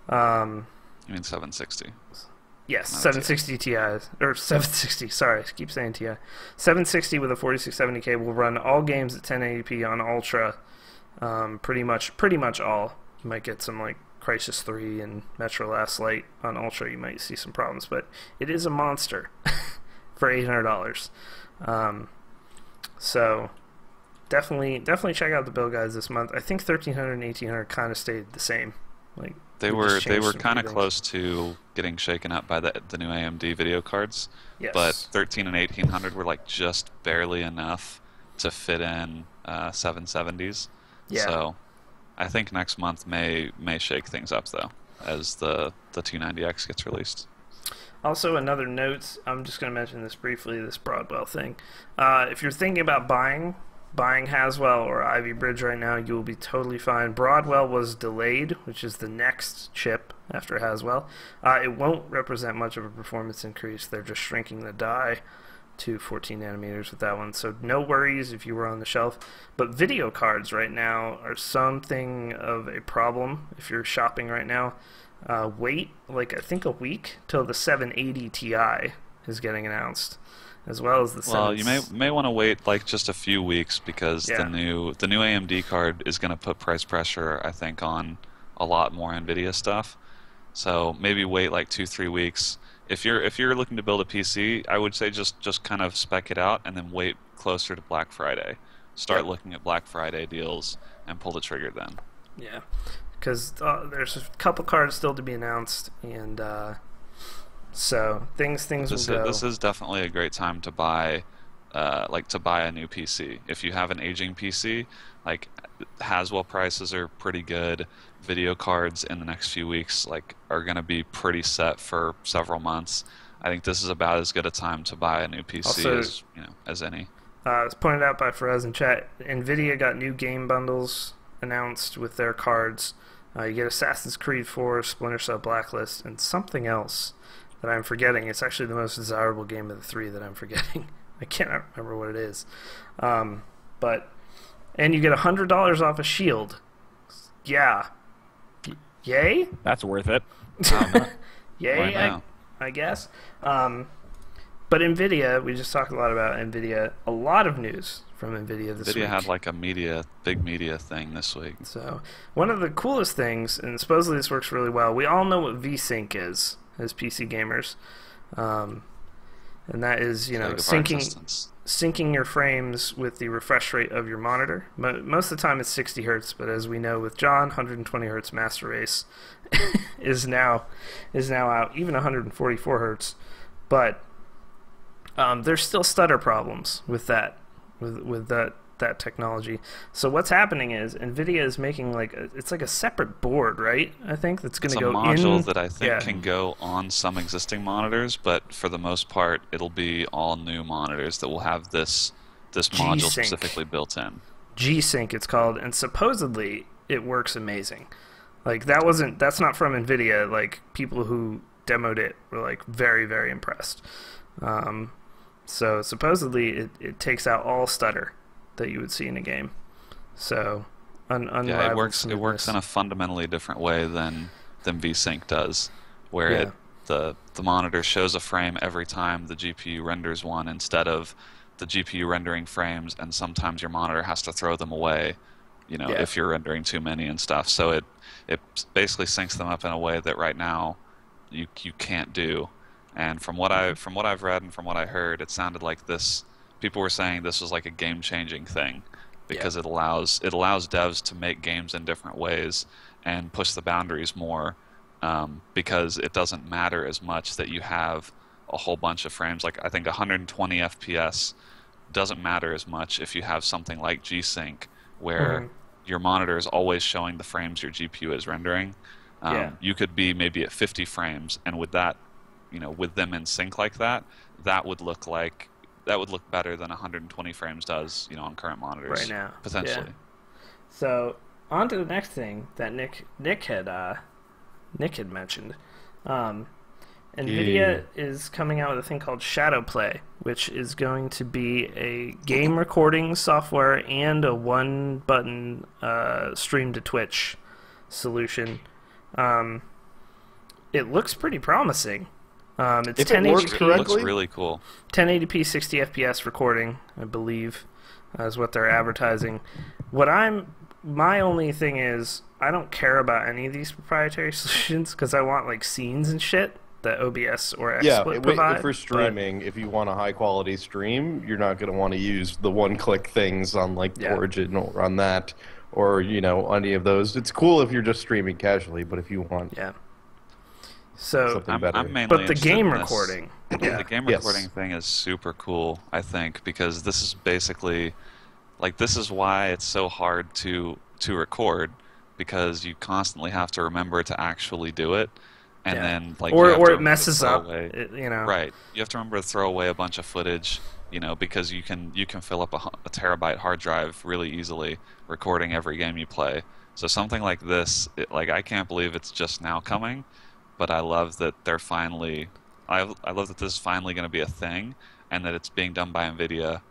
you mean 760? Yes, 760 Ti, or 760, sorry, I keep saying Ti. 760 with a 4670K will run all games at 1080p on Ultra, pretty much all. You might get some, like, Crisis 3 and Metro Last Light on Ultra, you might see some problems, but it is a monster for $800. So definitely check out the build guides this month. I think 1300 and 1800 kind of stayed the same. Like they were kind of close to getting shaken up by the new AMD video cards, yes. But 13 and 1800 were like just barely enough to fit in 770s. Yeah. So I think next month may shake things up though, as the 290X gets released. Also, another note, I'm just going to mention this briefly, this Broadwell thing. If you're thinking about buying Haswell or Ivy Bridge right now, you will be totally fine. Broadwell was delayed, which is the next chip after Haswell. It won't represent much of a performance increase. They're just shrinking the die to 14 nanometers with that one, so no worries if you were on the shelf. But video cards right now are something of a problem if you're shopping right now. wait, like I think a week till the 780 Ti is getting announced, as well as the. Well, you may want to wait like just a few weeks because Yeah. the new AMD card is going to put price pressure, I think, on a lot more Nvidia stuff. So maybe wait like 2-3 weeks. If you're looking to build a PC, I would say just kind of spec it out and then wait closer to Black Friday. Start looking at Black Friday deals and pull the trigger then. Yeah, because there's a couple cards still to be announced, and so things will go. This is definitely a great time to buy, to buy a new PC. If you have an aging PC, like Haswell prices are pretty good. Video cards in the next few weeks are going to be pretty set for several months. I think this is about as good a time to buy a new PC Also, as any. It's pointed out by Perez in chat. Nvidia got new game bundles announced with their cards. You get Assassin's Creed 4, Splinter Cell Blacklist, and something else that I'm forgetting. It's actually the most desirable game of the three that I'm forgetting. I can't remember what it is. And you get $100 off a Shield. Yeah. Yay? That's worth it. Yay, I guess. But Nvidia, we just talked a lot about Nvidia. A lot of news from Nvidia this week. Nvidia had like a big media thing this week. So one of the coolest things, and supposedly this works really well, we all know what VSync is as PC gamers. And that is, syncing your frames with the refresh rate of your monitor. Most of the time it's 60 hertz, but as we know with John, 120 hertz Master Race is now out, even 144 hertz. But there's still stutter problems with that, with that technology. So what's happening is Nvidia is making it's like a separate board, right? I think that's going to go in. It's a module that I think can go on some existing monitors, but for the most part, it'll be all new monitors that will have this module specifically built in. Gsync, it's called, and supposedly it works amazing. That's not from Nvidia. Like, people who demoed it were very, very impressed. So supposedly it takes out all stutter that you would see in a game. So it works in a fundamentally different way than VSync does, where the monitor shows a frame every time the GPU renders one, instead of the GPU rendering frames, and sometimes your monitor has to throw them away, if you're rendering too many and stuff. So it basically syncs them up in a way that right now you can't do. And from what I've read and from what I heard, it sounded like people were saying this was like a game-changing thing, because it allows devs to make games in different ways and push the boundaries more, because it doesn't matter as much that you have a whole bunch of frames. Like, I think 120 FPS doesn't matter as much if you have something like Gsync, where your monitor is always showing the frames your GPU is rendering. You could be maybe at 50 frames, and with that, with them in sync like that, that would look better than 120 frames does, on current monitors right now, potentially. Yeah. So on to the next thing that Nick had mentioned. Nvidia is coming out with a thing called Shadowplay, which is going to be a game recording software and a one-button stream to Twitch solution. It looks pretty promising. It's if it works correctly, it looks really cool. 1080p 60 FPS recording, I believe, is what they're advertising. My only thing is, I don't care about any of these proprietary solutions, because I want scenes and shit that OBS or XSplit provide. For streaming, if you want a high quality stream, you're not going to want to use the one-click things on Origin or on that, or any of those. It's cool if you're just streaming casually, but if you want So something better. I'm mainly but the game recording, the game recording thing is super cool, I think, because this is basically this is why it's so hard to record, because you constantly have to remember to actually do it, and then or it messes up, right. You have to remember to throw away a bunch of footage, because you can fill up a terabyte hard drive really easily recording every game you play. So something like this, I can't believe it's just now coming. But I love that they're finally. I love that this is finally going to be a thing, and that it's being done by Nvidia,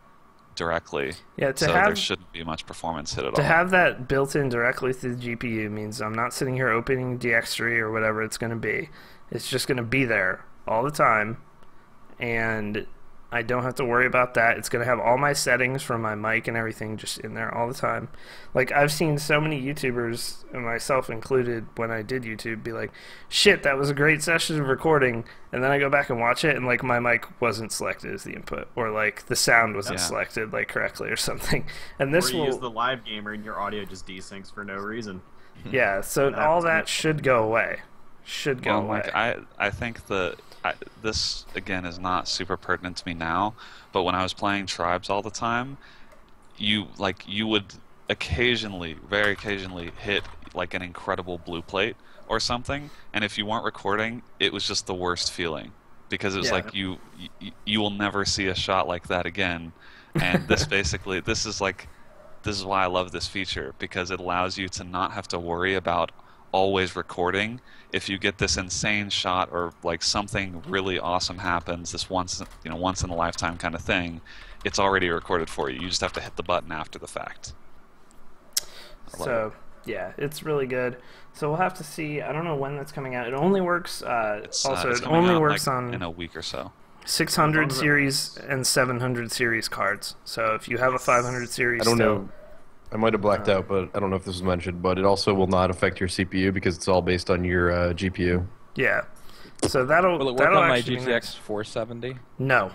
directly. Yeah, so there shouldn't be much performance hit at all. To have that built in directly through the GPU means I'm not sitting here opening DX3 or whatever it's going to be. It's just going to be there all the time, and I don't have to worry about that. It's going to have all my settings from my mic and everything just in there all the time. Like, I've seen so many YouTubers, and myself included when I did YouTube, be like, shit, that was a great session of recording, and then I go back and watch it, and, like, my mic wasn't selected as the input, or, like, the sound wasn't selected, like, correctly or something. And this or you use the live gamer, and your audio just desyncs for no reason. Yeah, so all that should go away. Should go away. Like, I think this, again, is not super pertinent to me now, but when I was playing Tribes all the time, you would occasionally, very occasionally, hit like an incredible blue plate or something, and if you weren't recording, it was just the worst feeling, because it was like you will never see a shot like that again. And this basically, this is why I love this feature, because it allows you to not have to worry about always recording. If you get this insane shot, or like something really awesome happens, this once in a lifetime kind of thing, it's already recorded for you. You just have to hit the button after the fact. So yeah, it's really good. So we'll have to see. I don't know when that's coming out. It only works. It's it only works in a week or so. 600 series and 700 series cards. So if you have a 500 series, I don't know. I might have blacked out, but I don't know if this was mentioned, but it also will not affect your CPU because it's all based on your GPU. Yeah. So that'll Will it work on my GTX 470? No.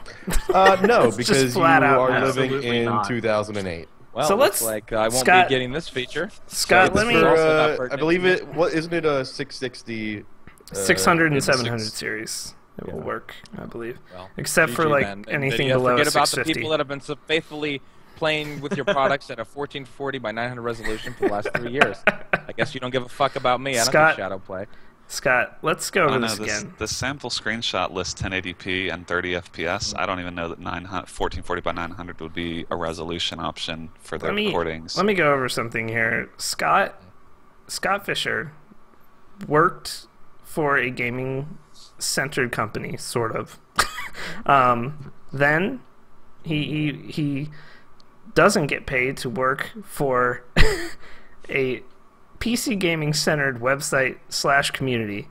No, because you are living Absolutely in not. 2008. Well, So looks let's- like I won't Scott- be getting this feature. Scott, So let this me- is also not I pertinent believe to me. it. What isn't it a 660? 600 and 700 6 series. It will work, I believe. Well, Except for GG like then. anything Nvidia, below forget about the 650. people that have been so faithfully playing with your products at a 1440 by 900 resolution for the last 3 years. I guess you don't give a fuck about me. I don't Scott- do Shadowplay. Scott, let's go over this this, again. this sample screenshot lists 1080p and 30 FPS. I don't even know that 1440 by 900 would be a resolution option for their recordings. Let me go over something here. Scott Fisher worked for a gaming-centered company, sort of. Then he doesn't get paid to work for a PC gaming centered website / community.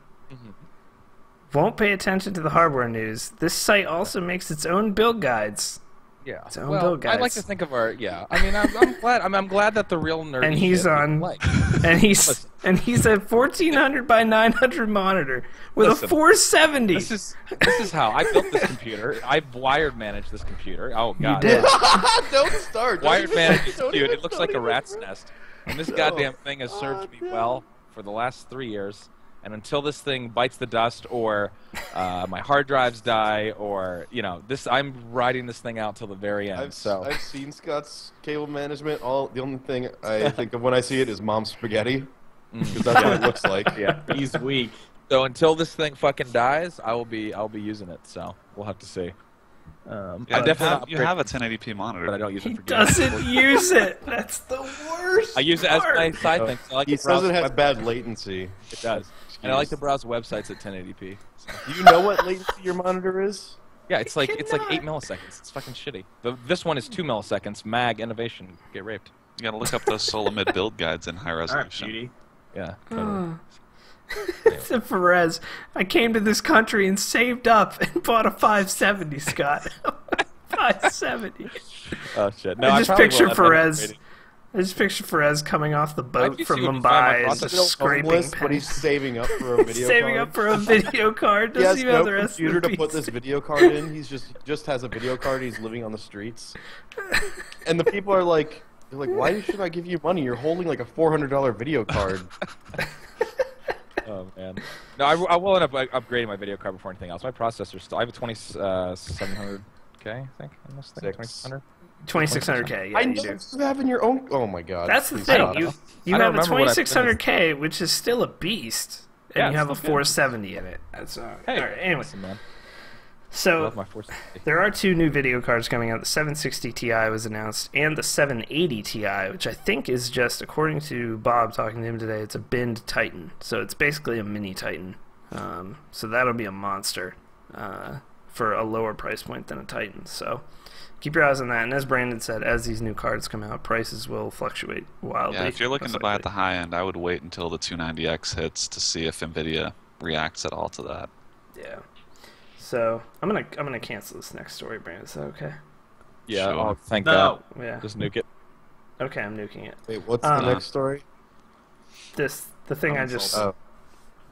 Won't pay attention to the hardware news. This site also makes its own build guides. Yeah. Its own Well, build guides. I like to think of our I mean, I'm glad. I'm glad that the real nerdy And he's shit on- like. and he's a 1400 by 900 monitor with Listen, a 470. This is how I built this computer. I wired managed this computer. Oh god. did. Don't start. Wired managed is Don't cute. even It looks like a start. rat's nest. And this goddamn thing has served me well for the last 3 years. And until this thing bites the dust, or my hard drives die, or I'm riding this thing out till the very end. I've seen Scott's cable management. The only thing I think of when I see it is mom's spaghetti, because that's what it looks like. Yeah. He's weak. So until this thing fucking dies, I'll be using it. So we'll have to see. Yeah, I definitely you have a 1080p monitor. but I don't use it He for games. doesn't use it. That's the worst. I use it as my part. side thing. So I like He to browse says it has web- bad latency. It does. And I like to browse websites at 1080p. So. Do you know what latency your monitor is? Yeah, it's like 8 cannot. milliseconds. It's fucking shitty. This one is 2 milliseconds. Mag innovation, get raped. You gotta look up those Solamid build guides in high All right, resolution. beauty. Yeah, totally. To Perez, I came to this country and saved up and bought a 570, Scott. 570. Oh shit. No, I just probably picture will end up Perez. upgrading. I just picture Perez coming off the boat can from see what you find my Mumbai and process just scraping Homeless, but he's pennies. saving up for a video Saving card. up for a video card. He has Doesn't even have no the rest of computer the to put PC. this video card in. He's just has a video card. He's living on the streets, and the people are like, they're like, why should I give you money? You're holding like a $400 video card. Oh man. No, I will end up upgrading my video card before anything else. My processor's still. I have a 2700K, I think, on this thing. 2600. 2600K. Yeah, I you know do. you have in your own. Oh my god. That's the Please thing. stop. You I don't have a remember what I 2600K, which is still a beast, and Yeah, you have a it's good. 470 in it. That's Hey, all right. Anyway, listen, man. I so love my 460. there are 2 new video cards coming out. The 760 Ti was announced, and the 780 Ti, which I think is just, according to Bob talking to him today, it's a binned Titan. So it's basically a mini Titan. So that'll be a monster for a lower price point than a Titan. So keep your eyes on that. And as Brandon said, as these new cards come out, prices will fluctuate wildly. Yeah, if you're looking to buy at the high end, I would wait until the 290X hits to see if Nvidia reacts at all to that. Yeah. So I'm gonna cancel this next story, Brandon. Is that okay? Yeah. Sure. Oh, thank No. God. Yeah. Just nuke it. Okay, I'm nuking it. Wait, what's the next story? The thing I just Oh.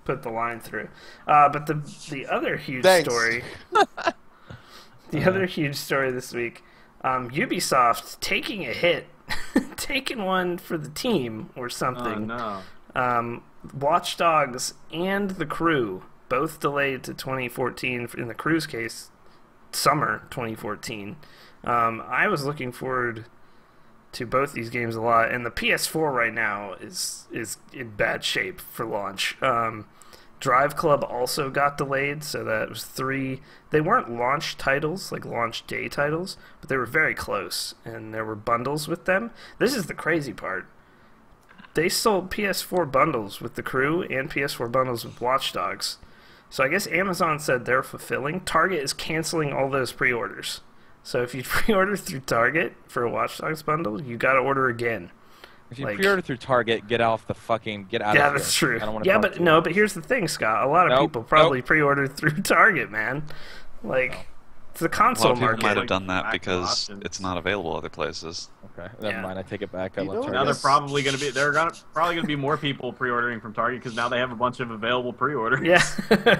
put the line through. But the other huge Thanks. story, the other huge story this week, Ubisoft taking a hit, taking one for the team or Oh, something. no. Watch Dogs and The Crew both delayed to 2014. In the Crew's case, summer 2014. I was looking forward to both these games a lot, and the PS4 right now is in bad shape for launch. Drive Club also got delayed, so that was 3. They weren't launch titles, like launch day titles, but they were very close, and there were bundles with them. This is the crazy part. They sold PS4 bundles with The Crew and PS4 bundles with Watch Dogs. So I guess Amazon said they're fulfilling. Target is canceling all those pre-orders. So if you pre-order through Target for a Watch Dogs bundle, you got to order again. If you Like- pre-order through Target, get out of Yeah, here. that's true. I don't wanna Yeah, talk but to you. no, but here's the thing, Scott. A lot of Nope, people probably nope. pre-ordered through Target, man. Like, it's the A lot console of people market. might have Like, done that back because options. it's not available other places. Okay, never Yeah. mind. I take it back. I You love know, Target. Now they're Yes. probably going to be. Probably going to be more people pre-ordering from Target because now they have a bunch of available pre-orders. Yeah.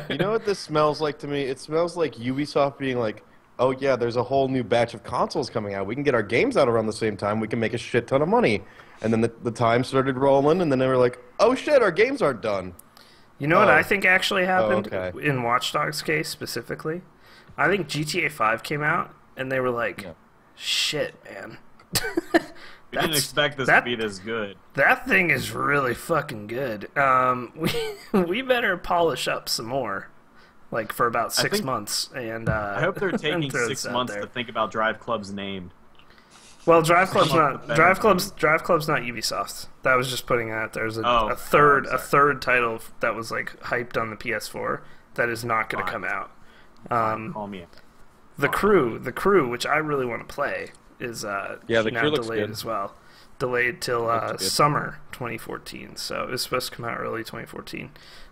You know what this smells like to me? It smells like Ubisoft being like, oh yeah, there's a whole new batch of consoles coming out. We can get our games out around the same time. We can make a shit ton of money. And then the time started rolling, and then they were like, oh shit, our games aren't done. You know what Oh. I think actually happened okay. in Watch Dogs' case specifically? I think GTA 5 came out, and they were like, Yeah. shit, man. We didn't expect this to be this good. That thing is really fucking good. We better polish up some more, like for about 6 think- months. And I hope they're taking throw 6 this out months there. to think about Drive Club's name. Well, Drive Club's Come up not with better Drive Club's not Ubisoft. That was just putting out there's Oh, a third sorry. a third title that was like hyped on the PS4 that is not going to Fine. come out. Call me. The Crew, which I really want to play, is Yeah, The now Crew looks delayed good. as well. Delayed till Looks good. summer 2014. So it was supposed to come out early 2014.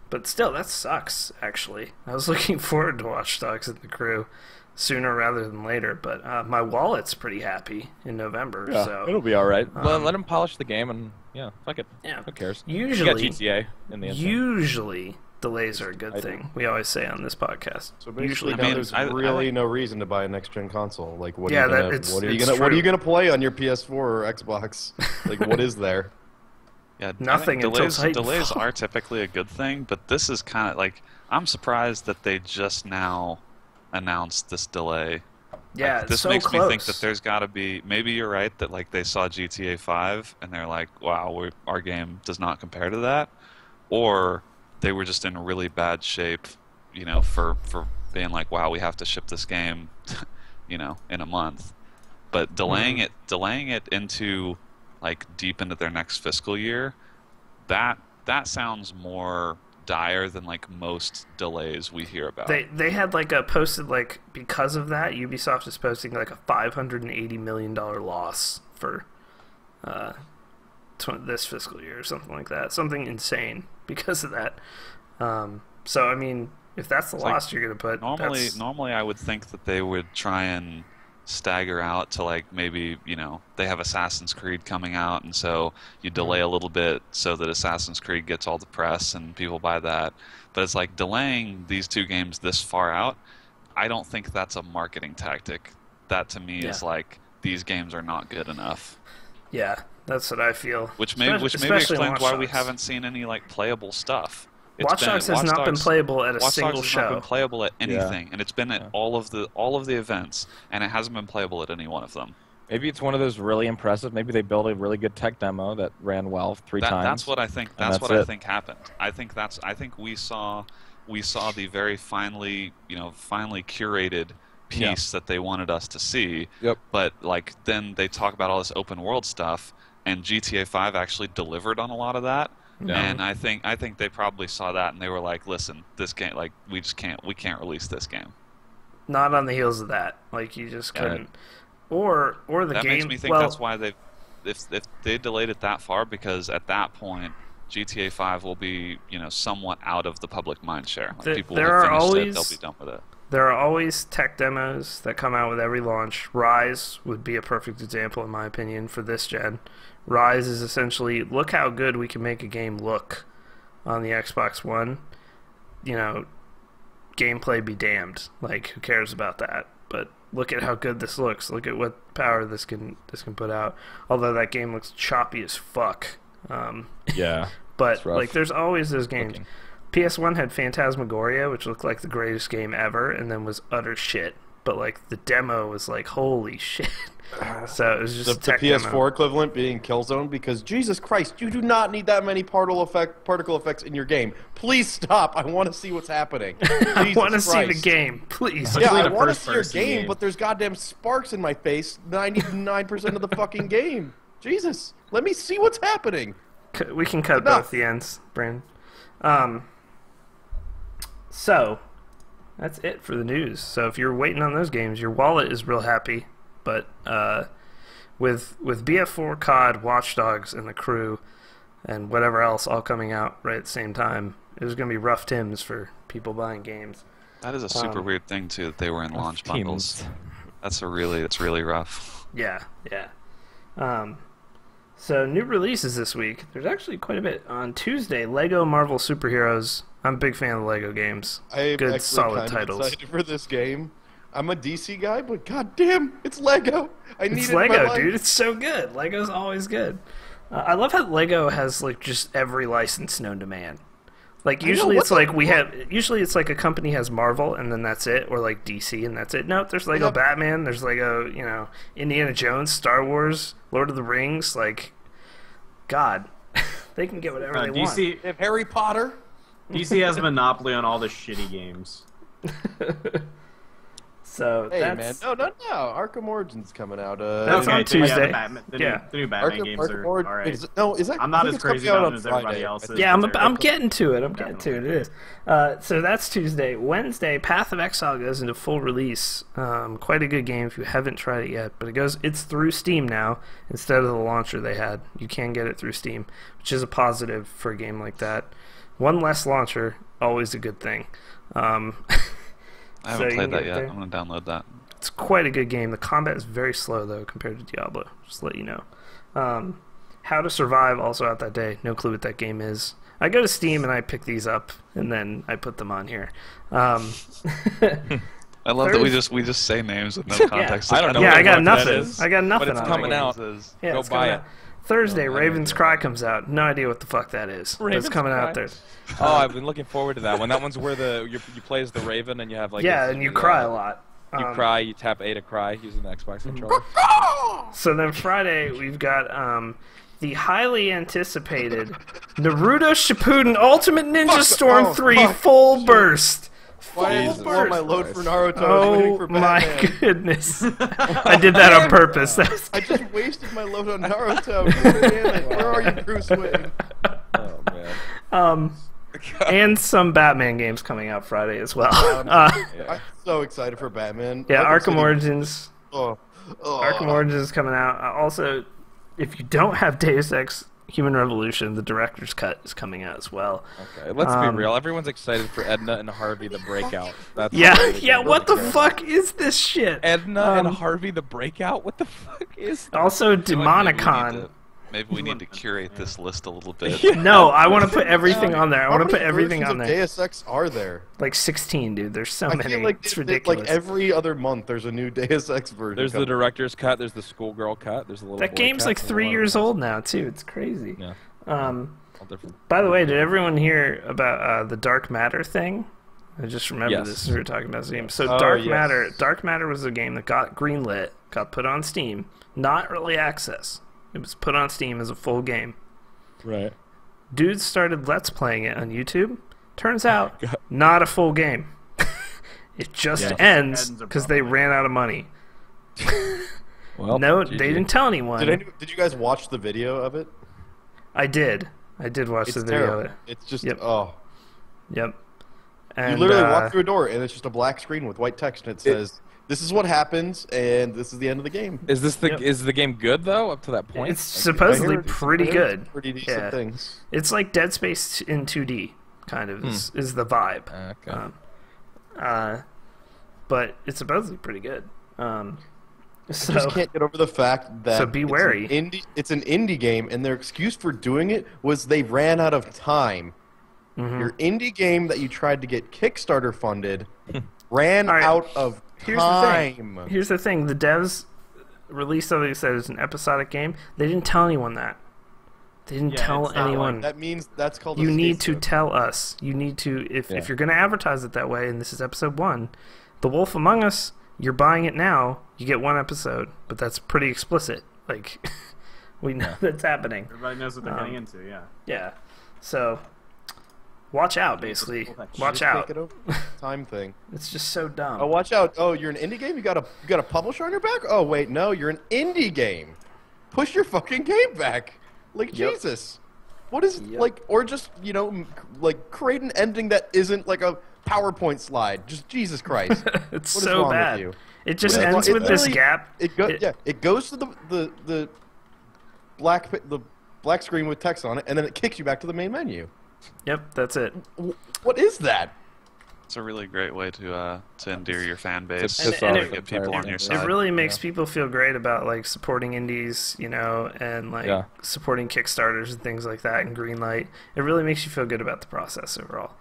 But still, that sucks. Actually, I was looking forward to Watch Dogs and The Crew sooner rather than later. But my wallet's pretty happy in November. Yeah, so it'll be all right. Let them polish the game, and yeah, fuck it. Yeah. Who cares? Usually, You got GTA in the end. Usually, delays are a good I do. thing. We always say on this podcast. So basically, Usually, now mean, there's I really think- no reason to buy a next gen console. Like, what Yeah, are you gonna, it's what are you true. gonna, what are you gonna play on your PS4 or Xbox? Like, what is there? Yeah, Nothing I think until delays Titanfall. are typically a good thing, but this is kind of like I'm surprised that they just now announced this delay. yeah, Like, it's this so makes close. me think that there's got to be. Maybe you're right that like they saw GTA 5 and they're like, "Wow, our game does not compare to that," or they were just in really bad shape, you know, for being like, "Wow, we have to ship this game, you know, in a month." But delaying it into like deep into their next fiscal year, that sounds more dire than like most delays we hear about. They had like a posted like because of that Ubisoft is posting like a $580 million loss for this fiscal year or something like that, something insane because of that. So I mean, if that's the It's loss like, you're gonna put, Normally I would think that they would try and stagger out to like maybe, you know, they have Assassin's Creed coming out and so you delay a little bit so that Assassin's Creed gets all the press and people buy that. But it's like delaying these two games this far out, I don't think that's a marketing tactic. That to me is Yeah. like these games are not good enough. yeah, that's what I feel. Which maybe Especially in explains Watch why we Dogs. haven't seen any like playable stuff. Watch Dogs has not been playable at a Watch single Dogs has not show. been playable at anything, and it's been at Yeah. all of the events, and it hasn't been playable at any one of them. Maybe it's one of those really impressive. Maybe they built a really good tech demo that ran well three times. That's what I think. and That's that's what I it. think happened. I think we saw the very finely curated piece that they wanted us to see. Yep. But like then they talk about all this open world stuff, and GTA 5 actually delivered on a lot of that. Yeah. And I think they probably saw that and they were like, listen, this game, like we can't release this game. Not on the heels of that. Like you just Yeah. couldn't. or the that game. makes me think that's why if they delayed it that far, because at that point GTA 5 will be somewhat out of the public mindshare. Like, people will have finished it, they'll be done with it. There are always tech demos that come out with every launch. Rise would be a perfect example, in my opinion, for this gen. Rise is essentially, look how good we can make a game look on the Xbox One. Gameplay be damned. Like, who cares about that? But look at how good this looks. Look at what power this can put out. Although that game looks choppy as fuck. Yeah. But like, there's always those games. PS1 had Phantasmagoria, which looked like the greatest game ever, and then was utter shit. But like, the demo was like, holy shit. So it was just the PS4 equivalent being Killzone, because Jesus Christ, you do not need that many particle effects in your game. Please stop. I want to see what's happening. I want to see the game, please. Yeah, I want to see your game, but there's goddamn sparks in my face 99% of the fucking game. Jesus, let me see what's happening. We can cut both the ends, Brandon. So, that's it for the news. So if you're waiting on those games, your wallet is real happy. But with BF4, COD, Watch Dogs, and The Crew, and whatever else all coming out right at the same time, there's going to be rough times for people buying games. That is a super weird thing, too, that they were in launch bundles. It's really rough. Yeah. So new releases this week. There's actually quite a bit. On Tuesday, Lego Marvel Superheroes. I'm a big fan of Lego games. I'm good, solid kind titles. of excited for this game. I'm a DC guy, but goddamn, it's Lego. It's Lego, dude. It's so good. Lego's always good. I love how Lego has like just every license known to man. Like usually it's like usually it's like a company has Marvel and then that's it, or like DC and that's it. No, there's Lego Batman, there's Lego, Indiana Jones, Star Wars, Lord of the Rings, like God. They can get whatever they want. If Harry Potter. DC has a monopoly on all the shitty games. So hey that's... man, no, Arkham Origins coming out. That's on Tuesday. The new Batman games are alright. Is that? I'm not as crazy about it as everybody else is. Yeah, I'm getting to it. It is. So that's Tuesday. Wednesday, Path of Exile goes into full release. Quite a good game if you haven't tried it yet. But it's through Steam now instead of the launcher they had. You can get it through Steam, which is a positive for a game like that. One less launcher, always a good thing. I haven't played that yet. I'm going to download that. It's quite a good game. The combat is very slow, though, compared to Diablo. Just to let you know. How to Survive, also out that day. No clue what that game is. I go to Steam and I pick these up, and then I put them on here. I love that we just say names with no context. Yeah. I don't know. Yeah, I got nothing. I got nothing. But it's coming out. Yeah, go buy it. Thursday, Raven's Cry comes out. No idea what the fuck that is. It's coming out there. Oh, I've been looking forward to that one. That one's where you play as the Raven and you have like and you cry a lot. You cry. You tap A to cry using the Xbox controller. So then Friday we've got the highly anticipated Naruto Shippuden Ultimate Ninja Storm 3 Full Burst. Why is my load for Naruto? Oh my goodness! I did that on purpose. I just wasted my load on Naruto. Damn it! Where are you, Bruce Wayne? Oh man. And some Batman games coming out Friday as well. I'm so excited for Batman. Yeah, Arkham Origins. Arkham Origins is coming out. Also, if you don't have Deus Ex Human Revolution, the director's cut is coming out as well. Okay, let's be real. Everyone's excited for Edna and Harvey the Breakout. That's what the fuck is this shit? Edna and Harvey the Breakout? What the fuck is that? Also, Demonicon. Maybe we need to curate this list a little bit. No, I want to put everything on there. I want to put everything on there. Deus Ex are there? Like 16, dude. There's so many. Feel like it's ridiculous. Like every other month, there's a new Deus Ex version. There's the director's cut. There's the schoolgirl cut. There's a little. That game's like 3 years old now, too. It's crazy. Yeah. All different. By the way, did everyone hear about the Dark Matter thing? I just remember this. We were talking about the game. So Dark Matter was a game that got greenlit, got put on Steam, not early access. It was put on Steam as a full game. Right. Dudes started Let's Playing it on YouTube. Turns out, not a full game. It just ends because they ran out of money. Well, no, they didn't tell anyone. Did you guys watch the video of it? I did. I did watch the video of it. It's just, Yep. And, you literally walk through a door, and it's just a black screen with white text, and it says, this is what happens, and this is the end of the game. Is the game good though up to that point? It's supposedly pretty good. Pretty decent things. It's like Dead Space in 2D, kind of is the vibe. Okay. But it's supposedly pretty good. So I just can't get over the fact that be wary. It's an indie game, and their excuse for doing it was they ran out of time. Your indie game that you tried to get Kickstarter funded ran out of time. Here's the thing. The devs released something that said it was an episodic game. They didn't tell anyone that. They didn't tell anyone. That means that's called. You need to tell us. You need to if you're going to advertise it that way. And this is episode 1. The Wolf Among Us. You're buying it now. You get 1 episode, but that's pretty explicit. Like we know that's happening. Everybody knows what they're getting into. Yeah. Yeah. So watch out. Basically, watch out. Time thing. It's just so dumb. Oh, watch out! Oh, you're an indie game. You got a publisher on your back. Oh, wait, no, you're an indie game. Push your fucking game back. Like Jesus. What is like, or just like create an ending that isn't like a PowerPoint slide. Just Jesus Christ. It's so bad. With you? It just ends with this gap. It goes to the black screen with text on it, and then it kicks you back to the main menu. Yep, that's it. What is that? It's a really great way to endear your fan base and get people on your side. It really makes people feel great about like supporting indies, and like supporting Kickstarters and things like that, and Greenlight. It really makes you feel good about the process overall.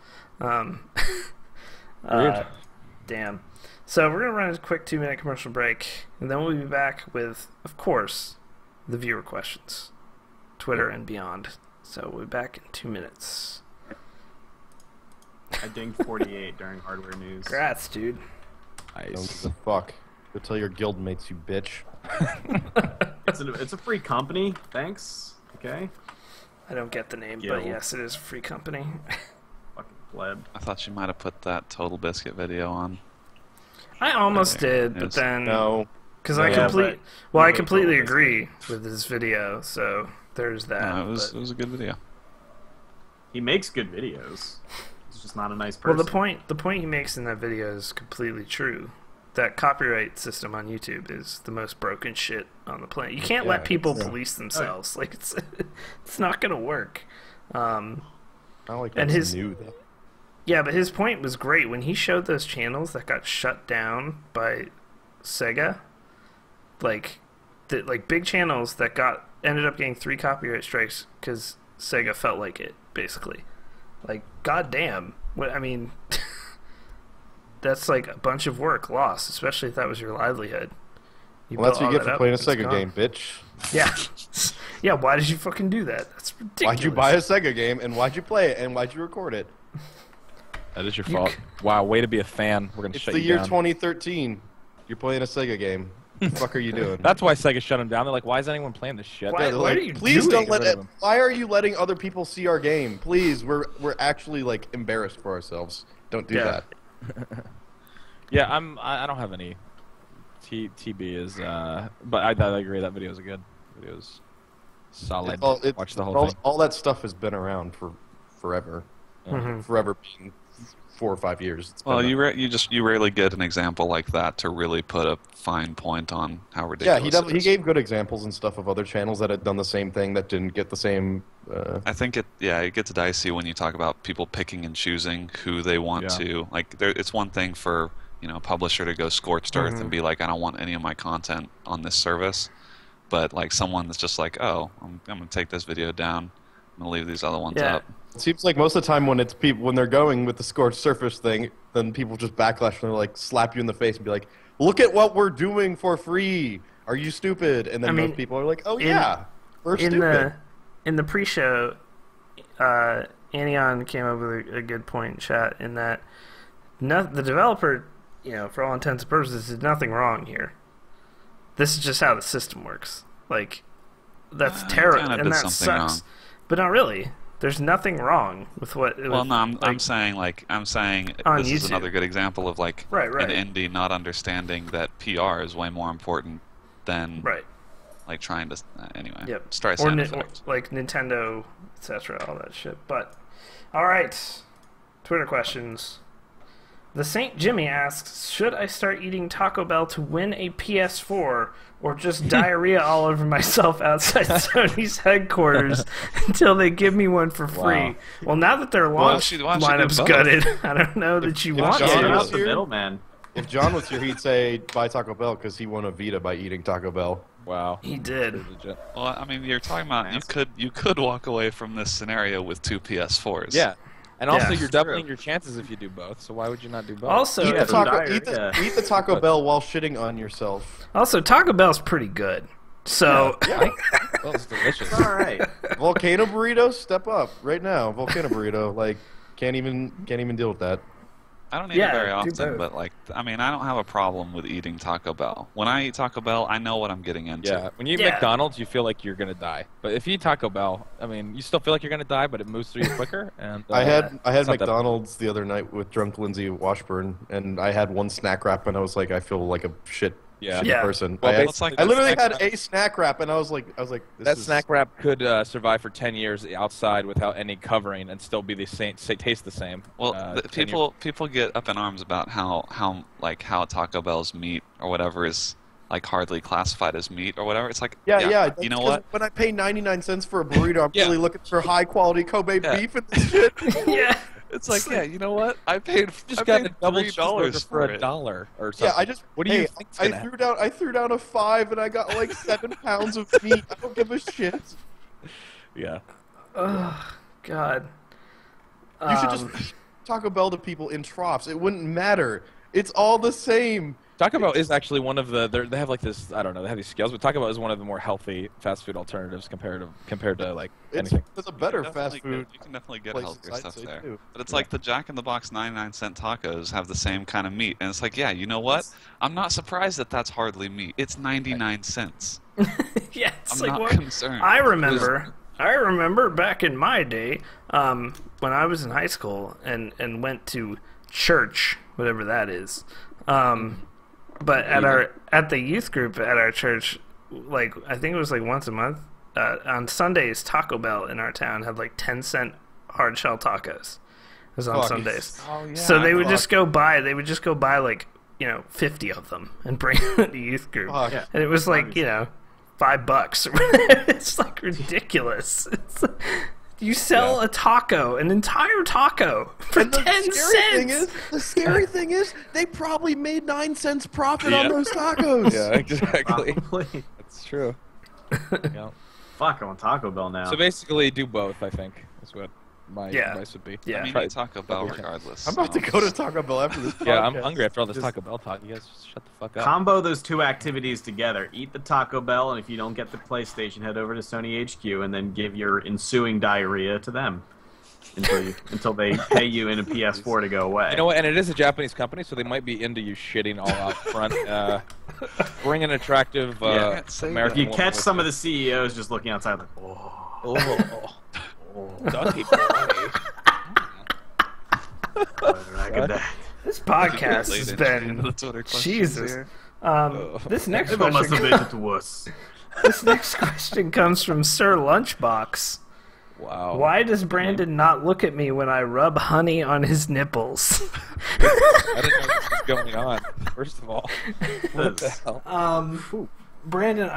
Damn. So we're gonna run a quick 2-minute commercial break, and then we'll be back with, of course, the viewer questions, Twitter and beyond. So we'll be back in 2 minutes. I dinged 48 during hardware news. Congrats, dude. Nice. The fuck. Go tell your guildmates, you bitch. It's a free company. Thanks. Okay. I don't get the name, but yes, it is a free company. Fucking pleb. I thought you might have put that Total Biscuit video on. I almost did, but then no, because I completely agree with his video. So there's that. No, it was a good video. He makes good videos. He's just not a nice person. Well, the point he makes in that video is completely true. That copyright system on YouTube is the most broken shit on the planet. You can't let people police themselves. Like it's not gonna work. I like that's new though. Yeah, but his point was great when he showed those channels that got shut down by Sega. Like big channels that ended up getting 3 copyright strikes because Sega felt like it, basically. Like, goddamn. I mean, that's like a bunch of work lost, especially if that was your livelihood. Well, that's what you get for playing a Sega game, bitch. Yeah. Yeah, why did you fucking do that? That's ridiculous. Why'd you buy a Sega game, and why'd you play it, and why'd you record it? That is your fault. Wow, way to be a fan. We're going to shut you down. It's the year 2013. You're playing a Sega game. What the fuck are you doing? That's why Sega shut them down. They're like, why is anyone playing this shit? Why are you please don't let it. Why are you letting other people see our game? Please, we're actually like embarrassed for ourselves. Don't do that. Yeah, I don't have any. TB is, but I agree that video is a good. Video is solid. Watch the whole thing. All that stuff has been around for forever. Forever being 4 or 5 years. Well, you rarely get an example like that to really put a fine point on how ridiculous. Yeah, he gave good examples and stuff of other channels that had done the same thing that didn't get the same. I think it gets dicey when you talk about people picking and choosing who they want to. Like, it's one thing for a publisher to go scorched earth and be like, I don't want any of my content on this service, but like someone that's just like, oh, I'm gonna take this video down, I'm gonna leave these other ones up. It seems like most of the time when it's people when they're going with the scorched surface thing, then people just backlash and they're like slap you in the face and be like, "Look at what we're doing for free. Are you stupid?" And then most people are like, "Oh yeah, we're stupid." In the pre-show, Anion came up with a good point in chat in that the developer, for all intents and purposes, did nothing wrong here. This is just how the system works. Like, that's terrible, and that sucks. Wrong. But not really. There's nothing wrong with what. Well, no, I'm saying this is another good example of like an indie not understanding that PR is way more important than like trying to anyway. Yep. Or like Nintendo, etc. All that shit. But all right, Twitter questions. The Saint Jimmy asks, should I start eating Taco Bell to win a PS4 or just diarrhea all over myself outside Sony's headquarters until they give me one for free? Wow. Well, now that their launch why don't you do lineup's both? gutted, I don't know that you want John Yeah, to. was that's the here? middleman. If John was here, he'd say buy Taco Bell because he won a Vita by eating Taco Bell. Wow. He did. Legit. Well, I mean, you're talking about Massive. you could walk away from this scenario with 2 PS4s. Yeah. And also, Yeah. you're doubling your chances if you do both. So why would you not do both? Also, Eat the, Yeah, taco, diarrhea. eat the Taco Bell while shitting on yourself. Taco Bell's pretty good. So, Yeah. Well, it's delicious. All right. Volcano burrito, step up right now. Volcano burrito, like can't even deal with that. I don't eat Yeah, it very do often, both. but like, I mean, I don't have a problem with eating Taco Bell. When I eat Taco Bell, I know what I'm getting into. Yeah, when you eat Yeah. McDonald's, you feel like you're gonna die. But if you eat Taco Bell, I mean, you still feel like you're gonna die, but it moves through you quicker. And I had it's not that- McDonald's the other night with drunk Lindsay Washburn, and I had one snack wrap, and I was like, I feel like a shitty Yeah. person. Well, I, had- it's like I literally snack had wrap- a snack wrap, and I was like, this that is, snack wrap could survive for 10 years outside without any covering and still be the same, taste the same. Well, 10 years. people get up in arms about how Taco Bell's meat or whatever is like hardly classified as meat or whatever. It's like yeah. you know that's 'cause what? When I pay 99 cents for a burrito, I'm Yeah. really looking for high quality Kobe Yeah. beef and shit. yeah. It's like you know what? I paid just I got paid a double $3 cheeseburger for it. $1 or something. Yeah, I just What do you hey, think's I gonna threw down a 5 and I got like 7 pounds of meat. I don't give a shit. Yeah. Oh, God. You should just feed Taco Bell to people in troughs. It wouldn't matter. It's all the same. Taco Bell is actually one of the. They have like this. I don't know. They have these scales, but Taco Bell is one of the more healthy fast food alternatives compared to like It's anything. a better You can fast definitely food. you can definitely get places, healthier I'd stuff say, there. too. But it's like the Jack in the Box 99-cent tacos have the same kind of meat, and it's like, yeah, you know what? I'm not surprised that that's hardly meat. It's 99 cents. Yeah, it's I'm like not what? concerned. I remember back in my day, when I was in high school and went to church, whatever that is. But at the youth group at our church, like I think it was like once a month, on Sundays, Taco Bell in our town had like 10-cent hard shell tacos. It was on Fuck. Sundays. Oh, yeah. So they would Fuck. just go buy. They would just go buy like 50 of them and bring them to the youth group. Fuck. Yeah. And it was like $5. It's like ridiculous. You sell a taco, an entire taco, for And the 10 scary cents. the scary thing is, they probably made 9 cents profit Yeah. on those tacos. Yeah, exactly. Probably. That's true. Yeah. Fuck, I want Taco Bell now. So basically, do both. I think is what my Yeah. advice would be. Yeah. I mean, Try- eat Taco Bell Okay. regardless. I'm about to go to Taco Bell after this. Yeah, I'm podcast. hungry after all this Just- Taco Bell talk. You guys just shut the fuck up. Combo those two activities together. Eat the Taco Bell, and if you don't get the PlayStation, head over to Sony HQ and then give your ensuing diarrhea to them until they pay you in a PS4 to go away. You know what? And it is a Japanese company, so they might be into you shitting all out front. Bring an attractive Yeah. American. You woman catch with some of the CEOs just looking outside like, oh. Ducky boy. This podcast has been Jesus. This next People must have question. been to us. This next question comes from Sir Lunchbox. Wow. Why does Brandon not look at me when I rub honey on his nipples? I didn't know what was going on. First of all, what the hell? Brandon,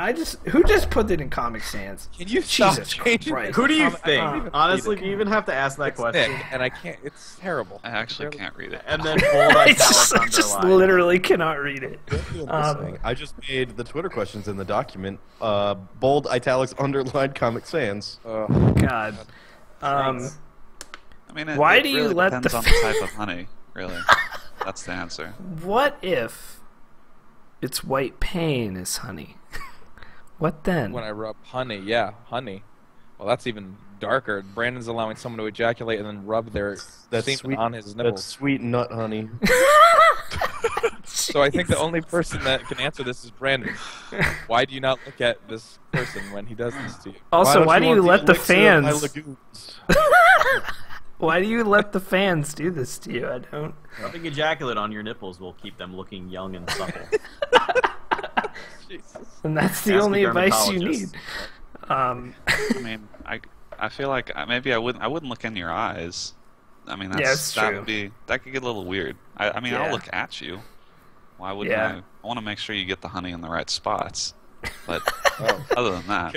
who just put it in Comic Sans? Can you stop Jesus changing? Christ. Who do you I think? don't even Honestly, read do you even have to ask that It's question? Nick, and I can't. It's terrible. I actually can't read it. And then bold I italic just underline. literally cannot read it. I just made the Twitter questions in the document bold italics underlined Comic Sans. God. Thanks. I mean, Why it do you really let the depends on the type of honey, really. That's the answer. What if it's white pain is honey? What then? When I rub honey, yeah, honey. Well, that's even darker. Brandon's allowing someone to ejaculate and then rub their That's semen sweet. on his That's nipples. sweet nut honey. So I think the only person that can answer this is Brandon. Why do you not look at this person when he does this to you? Also, why do you let the elixir of my fans? lagoons? Why do you let the fans do this to you? I don't. Rubbing ejaculate on your nipples will keep them looking young and supple. And that's the Ask a only advice you need. dermatologist. I mean, I feel like maybe I wouldn't look in your eyes. I mean, Yeah, it's that true. would be that could get a little weird. I mean, Yeah. I'll look at you. Why wouldn't Yeah. I want to make sure you get the honey in the right spots. But other than that,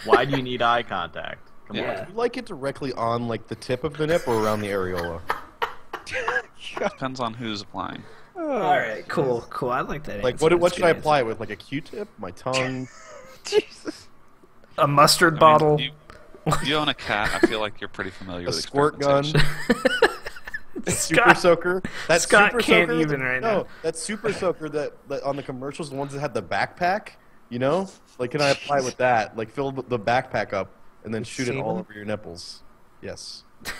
Why do you need eye contact? Come Yeah. on. Do you like it directly on like the tip of the nip or around the areola? depends on who's applying. All right, cool. I like that. Like answer. what That's should I a good apply it with? Like a Q-tip? My tongue? answer. A mustard I mean, bottle. you own a cat. I feel like you're pretty familiar A with squirt gun? experimentation. Super Scott- soaker? That Scott super can't soaker? even right no, now. that super soaker that on the commercials, the ones that had the backpack, you know? Like, can I apply with that? Like, fill the backpack up and then shoot it all semen? over your nipples. Yes. I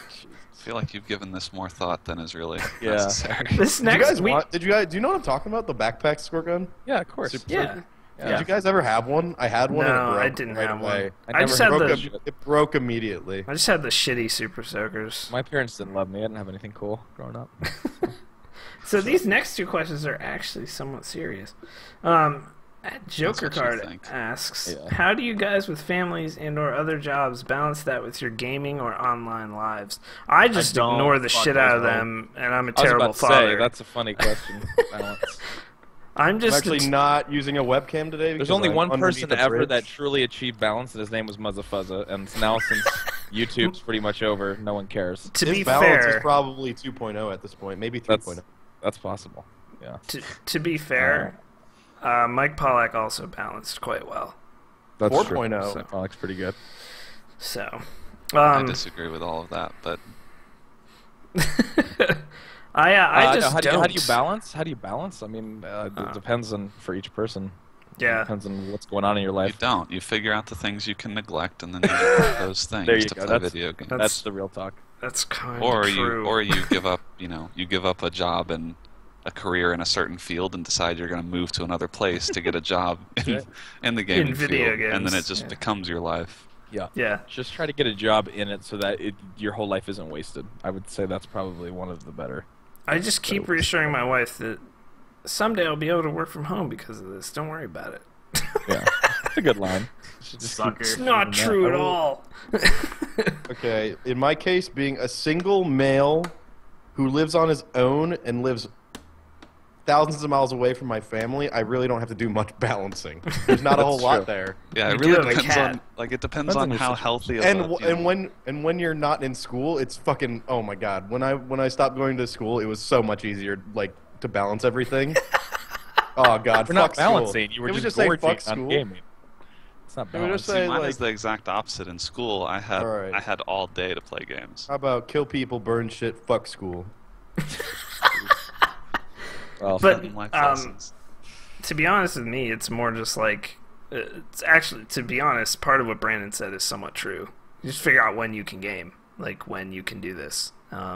feel like you've given this more thought than is really Yeah. necessary. This Do you next guys week. do you know what I'm talking about? The backpack squirt gun? Yeah, of course. Super Yeah. soaker? Yeah. Did you guys ever have one? I had one and No, it broke I didn't right have away. one. I I just never had heard the. of it. It broke immediately. I just had the shitty super soakers. My parents didn't love me. I didn't have anything cool growing up. So these next two questions are actually somewhat serious. Joker That's what you Card think. asks, Yeah. how do you guys with families and/or other jobs balance that with your gaming or online lives? I just don't ignore the shit out of fucking know. them, and I'm a I was terrible about to father. say that's a funny question. Balance. I'm I'm just actually not using a webcam today. There's because only I'm one underneath person the ever bridge. that truly achieved balance, and his name was Muzzafuzza. And now since YouTube's pretty much over, no one cares. to His be balance fair. is probably 2.0 at this point, maybe 3.0. That's possible. Yeah. To be fair, Mike Pollack also balanced quite well. That's 4.0. true. Alex pretty good. So, I disagree with all of that, but I just how do don't. you balance? How do you balance? I mean, it depends on for each person. Yeah. Depends on what's going on in your you life. don't. You figure out the things you can neglect, and then you neglect those things There you to go. play That's- video games. That's the real talk. That's kind Or of you, true. or you give up. You give up a job and a career in a certain field, and decide you're going to move to another place to get a job in the gaming video field, and then games, it just yeah. becomes your life. Yeah. Yeah. Just try to get a job in it so that your whole life isn't wasted. I would say that's probably one of the better. I just keep reassuring my wife that someday I'll be able to work from home because of this. Don't worry about it. Yeah. It's a good line. Should just keep- Sucker. It's not Yeah, true I at will- all. Okay, in my case, being a single male who lives on his own and lives thousands of miles away from my family, I really don't have to do much balancing. There's not a whole That's lot true. there. Yeah, You it do really have a depends cat. on it depends Depends on on your how situation. healthy. Of And a, you know, when you're not in school, it's fucking oh my god. When I stopped going to school, it was so much easier like to balance everything. Oh god, We're fuck not balancing. school. You were Can we just say gorging fuck on school? gaming. It's not Can we just balancing. say, mine like- is the exact opposite. In school, I had Alright. I had all day to play games. How about kill people, burn shit, fuck school? Well, But, Life um, lessons. To be honest with me, it's more just like it's actually, to be honest, part of what Brandon said is somewhat true. You just figure out when you can game, like when you can do this. yeah.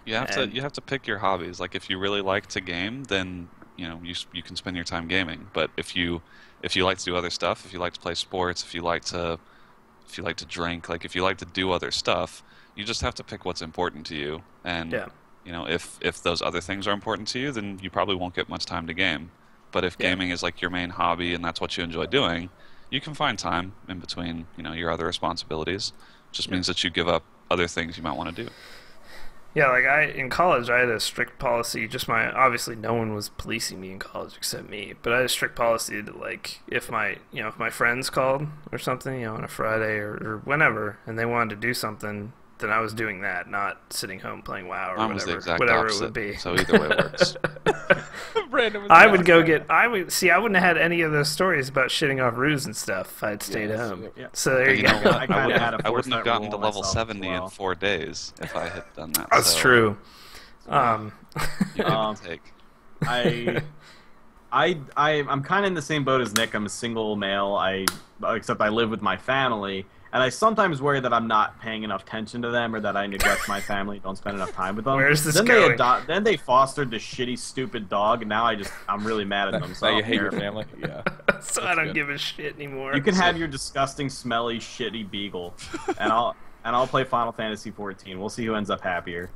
and- You have to pick your hobbies. Like if you really like to game, then you can spend your time gaming. But if you like to do other stuff, if you like to play sports, if you like to drink, like if you like to do other stuff, you just have to pick what's important to you. And Yeah. if those other things are important to you, then you probably won't get much time to game. But if gaming is like your main hobby and that's what you enjoy doing, you can find time in between, your other responsibilities. It just means that you give up other things you might want to do. Yeah, like in college, I had a strict policy. Obviously, no one was policing me in college except me. But I had a strict policy that, like, if my friends called or something, on a Friday or whenever, and they wanted to do something, then I was doing that, not sitting home playing WoW or Mine was the whatever, exact whatever opposite. it would be. So either way works. Brandon was I the would go opposite. I wouldn't have had any of those stories about shitting off ruse and stuff if I had stayed Yes, home. yeah. So there you You go. know what? I kinda had to I force wouldn't have that gotten to rule on level myself as 70 well. in 4 days if I had done that. That's so true. You give and take. I'm kind of in the same boat as Nick. I'm a single male. Except I live with my family, and I sometimes worry that I'm not paying enough attention to them, or that I neglect my family, don't spend enough time with them. Where's this then going? Then they fostered this shitty, stupid dog, and now I'm really mad at them. So Now I you don't hate your care. family. Yeah. So I don't good. give a shit anymore. You can have your disgusting, smelly, shitty beagle, and I'll play Final Fantasy 14. We'll see who ends up happier.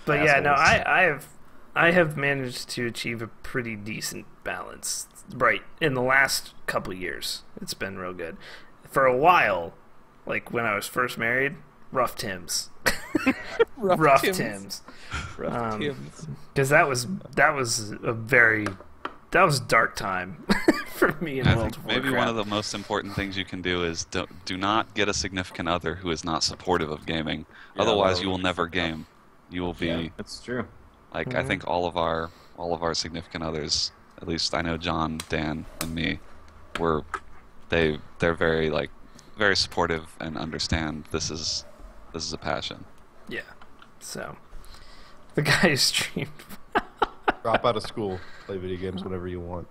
But yeah, no, assholes. I have managed to achieve a pretty decent balance. Right, in the last couple years, it's been real good. For a while, like when I was first married, Rough Tims. Rough Tims. Rough Tims. Because that was dark time for me in I World think of maybe Warcraft. one of the most important things you can do is do not get a significant other who is not supportive of gaming. Yeah, Otherwise, that you will would be never fucked up. game. You will be Yeah, that's true. like I think all of our significant others, at least I know John, Dan, and me, they're very supportive and understand this is a passion. Yeah. So the guy who streamed. Drop out of school, play video games whenever you want.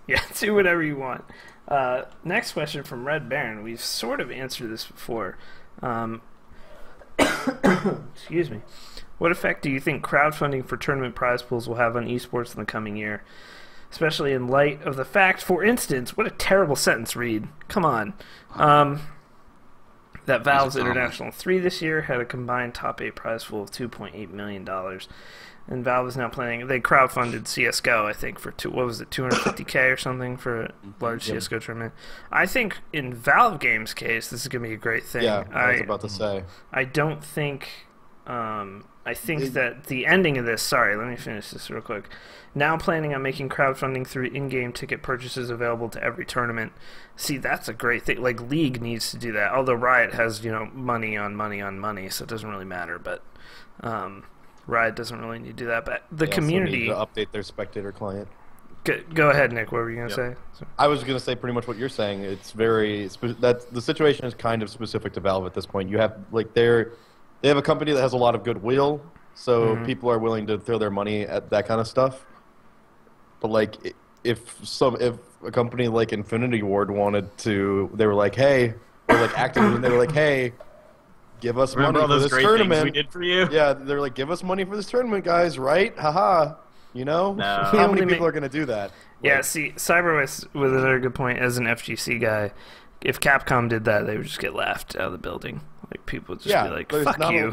Yeah, do whatever you want. Next question from Red Baron. We've sort of answered this before. Excuse me. What effect do you think crowdfunding for tournament prize pools will have on esports in the coming year? Especially in light of the fact, for instance, what a terrible sentence, Reed. Come on. That Valve's International 3 this year had a combined top 8 prize pool of $2.8 million. And Valve is now planning, they crowdfunded CSGO, I think, for, $250K or something for a large CSGO tournament. I think in Valve Games' case, this is going to be a great thing. Yeah, I was about to say. I don't think, I think that the ending of this, sorry, let me finish this real quick. Now planning on making crowdfunding through in-game ticket purchases available to every tournament. See, that's a great thing. Like, League needs to do that. Although Riot has, money on money on money, so it doesn't really matter. But Riot doesn't really need to do that. But the community... Need to update their spectator client. Go ahead, Nick. What were you going to say? I was going to say pretty much what you're saying. It's that the situation is kind of specific to Valve at this point. You have, they have a company that has a lot of goodwill, so people are willing to throw their money at that kind of stuff. But if a company like Infinity Ward wanted to, they were like, hey, or like Activision, they were like, hey, give us money for this tournament. We did for you? Yeah, they're like, give us money for this tournament, guys, right? Haha. No. How many people are going to do that? Yeah, see, Cyberwest with another good point as an FGC guy. If Capcom did that, they would just get laughed out of the building. Like, people would just be like,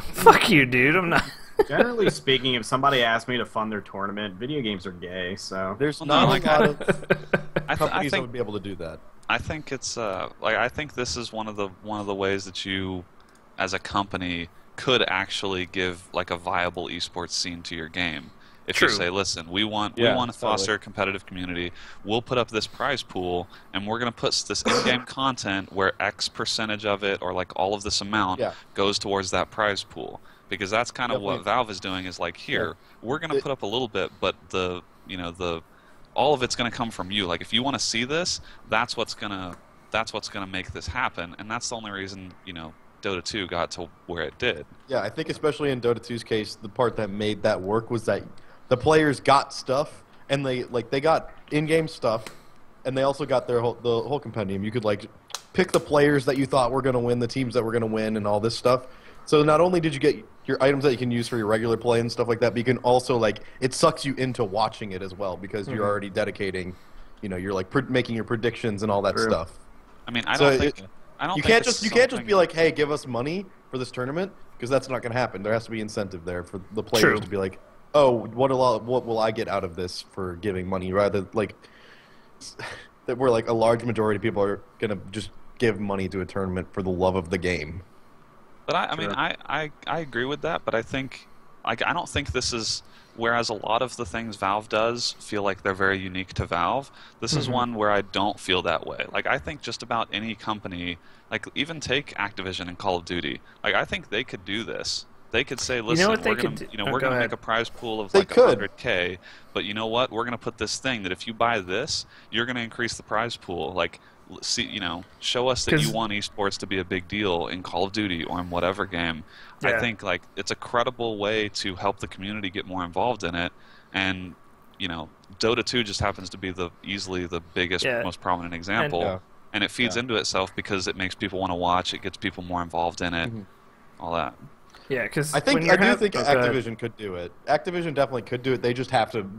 fuck you, dude, I'm not... Generally speaking, if somebody asked me to fund their tournament, video games are gay, so... There's not a lot of companies that would be able to do that. I think it's I think this is one of the ways that you, as a company, could actually give a viable esports scene to your game. If you say, listen, we want to foster a competitive community, we'll put up this prize pool, and we're going to put this in-game content where X percentage of it, or all of this amount, goes towards that prize pool. Because that's kind of what Valve is doing. Is we're going to put up a little bit, but all of it's going to come from you. Like, if you want to see this, that's what's going to make this happen, and that's the only reason Dota 2 got to where it did. Yeah, I think especially in Dota 2's case, the part that made that work was that the players got stuff, and they got in-game stuff, and they also got the whole compendium. You could pick the players that you thought were going to win, the teams that were going to win, and all this stuff. So not only did you get your items that you can use for your regular play and stuff like that, but you can also it sucks you into watching it as well because you're already dedicating, you're making your predictions and all that stuff. I mean, I don't think you can't just be like, hey, give us money for this tournament, because that's not going to happen. There has to be incentive there for the players to be like, oh, what will I get out of this for giving money, rather that we're a large majority of people are going to just give money to a tournament for the love of the game. But I agree with that, but I think I don't think this is, whereas a lot of the things Valve does feel like they're very unique to Valve, this is one where I don't feel that way. I think just about any company, even take Activision and Call of Duty, I think they could do this. They could say, listen, we're going to make a prize pool of 100K, but you know what? We're going to put this thing that if you buy this, you're going to increase the prize pool. Show us that you want esports to be a big deal in Call of Duty or in whatever game. Yeah. I think it's a credible way to help the community get more involved in it, and Dota 2 just happens to be easily the biggest, most prominent example, and it feeds into itself because it makes people want to watch, it gets people more involved in it, all that. Yeah, because I do think Activision could do it. Activision definitely could do it. They just have to.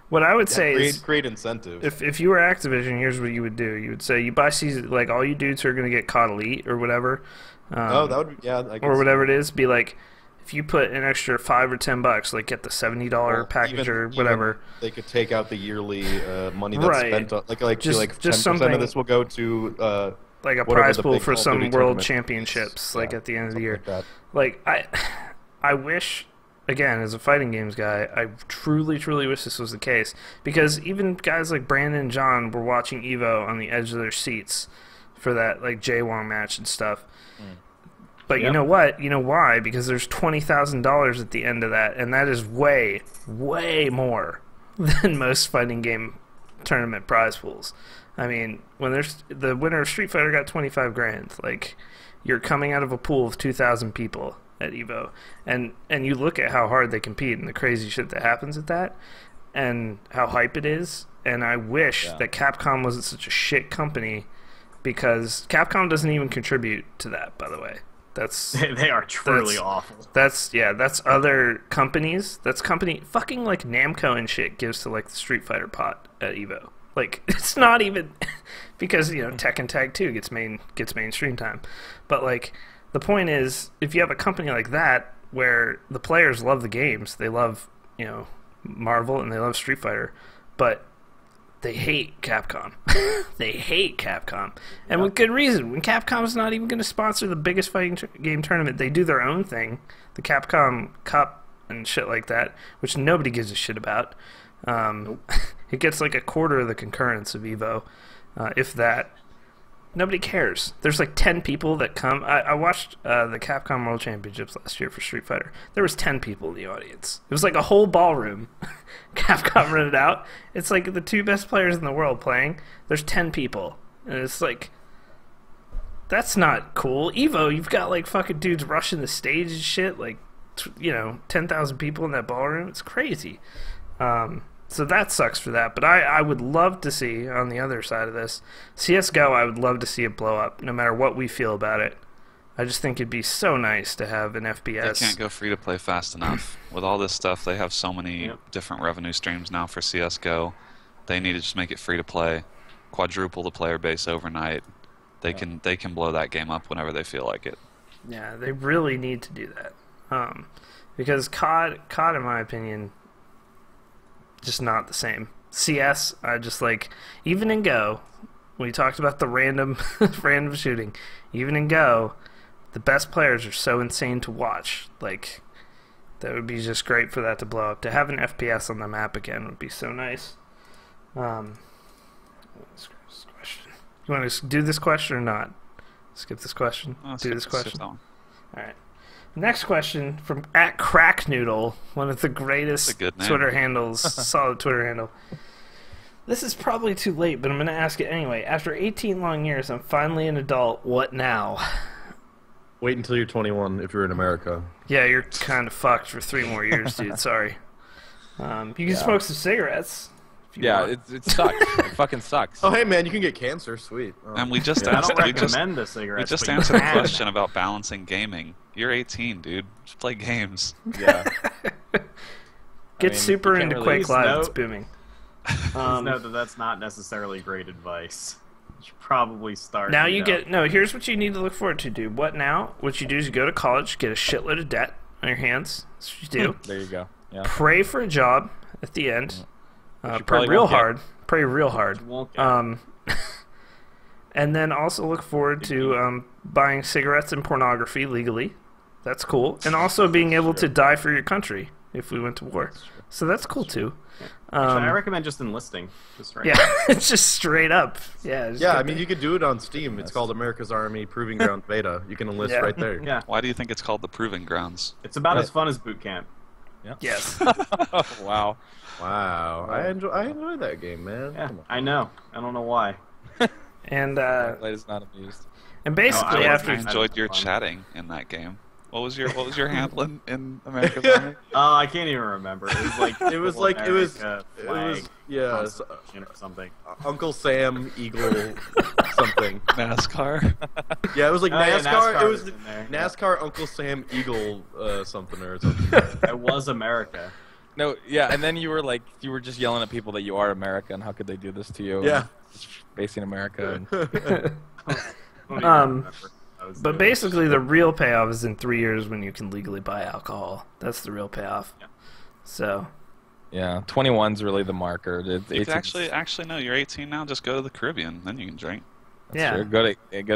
What I would say is create incentive. If you were Activision, here's what you would do. You would say you buy season, all you dudes who are going to get COD Elite or whatever. That would be, or whatever it is. Be if you put an extra $5 or $10, get the $70 package or whatever. They could take out the yearly money that's spent on, just 10% of this will go to like a Whatever prize the pool big for Call of some Duty world tournament. championships, like Yeah, at the end of the something year. like that. Like I wish, again, as a fighting games guy, I truly, truly wish this was the case, because even guys like Brandon and John were watching Evo on the edge of their seats for that like Jaywong match and stuff. But you know what? You know why? Because there's $20,000 at the end of that, and that is way, way more than most fighting game tournament prize pools. I mean, when there's the winner of Street Fighter got 25 grand, like you're coming out of a pool of 2,000 people at Evo, and you look at how hard they compete and the crazy shit that happens at that, and how hype it is. And I wish that Capcom wasn't such a shit company, because Capcom doesn't even contribute to that, by the way. They are truly awful. That's other companies. That's company fucking like Namco and shit gives to like the Street Fighter pot at Evo. Like it's not even because Tekken Tag 2 gets mainstream time. But like the point is, if you have a company like that where the players love the games, they love Marvel and they love Street Fighter, but they hate Capcom. They hate Capcom. And with good reason. When Capcom's not even going to sponsor the biggest fighting game tournament, they do their own thing, the Capcom Cup and shit like that, which nobody gives a shit about. It gets like a quarter of the concurrence of Evo, if that. Nobody cares. There's like 10 people that come. I watched the Capcom World Championships last year for Street Fighter. There was 10 people in the audience. It was like a whole ballroom. Capcom rented out. It's like the two best players in the world playing. There's 10 people. And it's like, that's not cool. Evo, you've got like fucking dudes rushing the stage and shit. Like, 10,000 people in that ballroom. It's crazy. So that sucks for that. But I would love to see, on the other side of this, CSGO, I would love to see it blow up, no matter what we feel about it. I just think it'd be so nice to have an FPS. They can't go free to play fast enough. With all this stuff, they have so many different revenue streams now for CSGO. They need to just make it free to play, quadruple the player base overnight. They can blow that game up whenever they feel like it. Yeah, they really need to do that. Because COD, in my opinion, just not the same. CS, I just like, even in Go, when we talked about the random shooting, even in Go, the best players are so insane to watch. Like, that would be just great for that to blow up. To have an FPS on the map again would be so nice. This question. You want to do this question or not? Skip this question. Do this question. All right. Next question from @cracknoodle, one of the greatest Twitter handles, solid Twitter handle. This is probably too late, but I'm going to ask it anyway. After 18 long years, I'm finally an adult. What now? Wait until you're 21 if you're in America. Yeah, you're kind of fucked for 3 more years, dude. Sorry. You can smoke some cigarettes. Yeah, it sucks. It fucking sucks. Oh, hey, man, you can get cancer. Sweet. And we just I don't recommend the cigarettes. We just answered the question about balancing gaming. You're 18, dude. Just play games. Yeah. Get super into really Quake Live. It's booming. Please note that that's not necessarily great advice. You should probably start. Now here's what you need to look forward to, dude. What now? What you do is you go to college, get a shitload of debt on your hands. That's what you do. There you go. Yeah. Pray for a job at the end. Pray real hard. Pray real hard. And then also look forward to buying cigarettes and pornography legally. That's cool. And also being able to die for your country if we went to war. So that's cool too. Actually, I recommend just enlisting. Yeah, it's just straight up. Yeah. I mean, you could do it on Steam. It's called America's Army Proving Ground Beta. You can enlist right there. Yeah. Why do you think it's called the Proving Grounds? It's about as fun as boot camp. Yeah. Yes. Wow. Wow. I enjoy that game, man. Yeah, I know. I don't know why. And Blade is not amused. And basically I after enjoyed your chatting in that game. What was your handle in America's Army? Oh, I can't even remember. It was like it was something. Uncle Sam Eagle something. NASCAR. Yeah, it was like NASCAR. NASCAR It was was in there. NASCAR Uncle Sam Eagle something or something. It was America. No, yeah, and then you were just yelling at people that you are America and how could they do this to you? Yeah. It's based in America. But basically, the real payoff is in 3 years when you can legally buy alcohol. That's the real payoff. Yeah. So. Yeah, 21's really the marker. You could actually no. You're 18 now. Just go to the Caribbean, then you can drink. That's Yeah. true. Go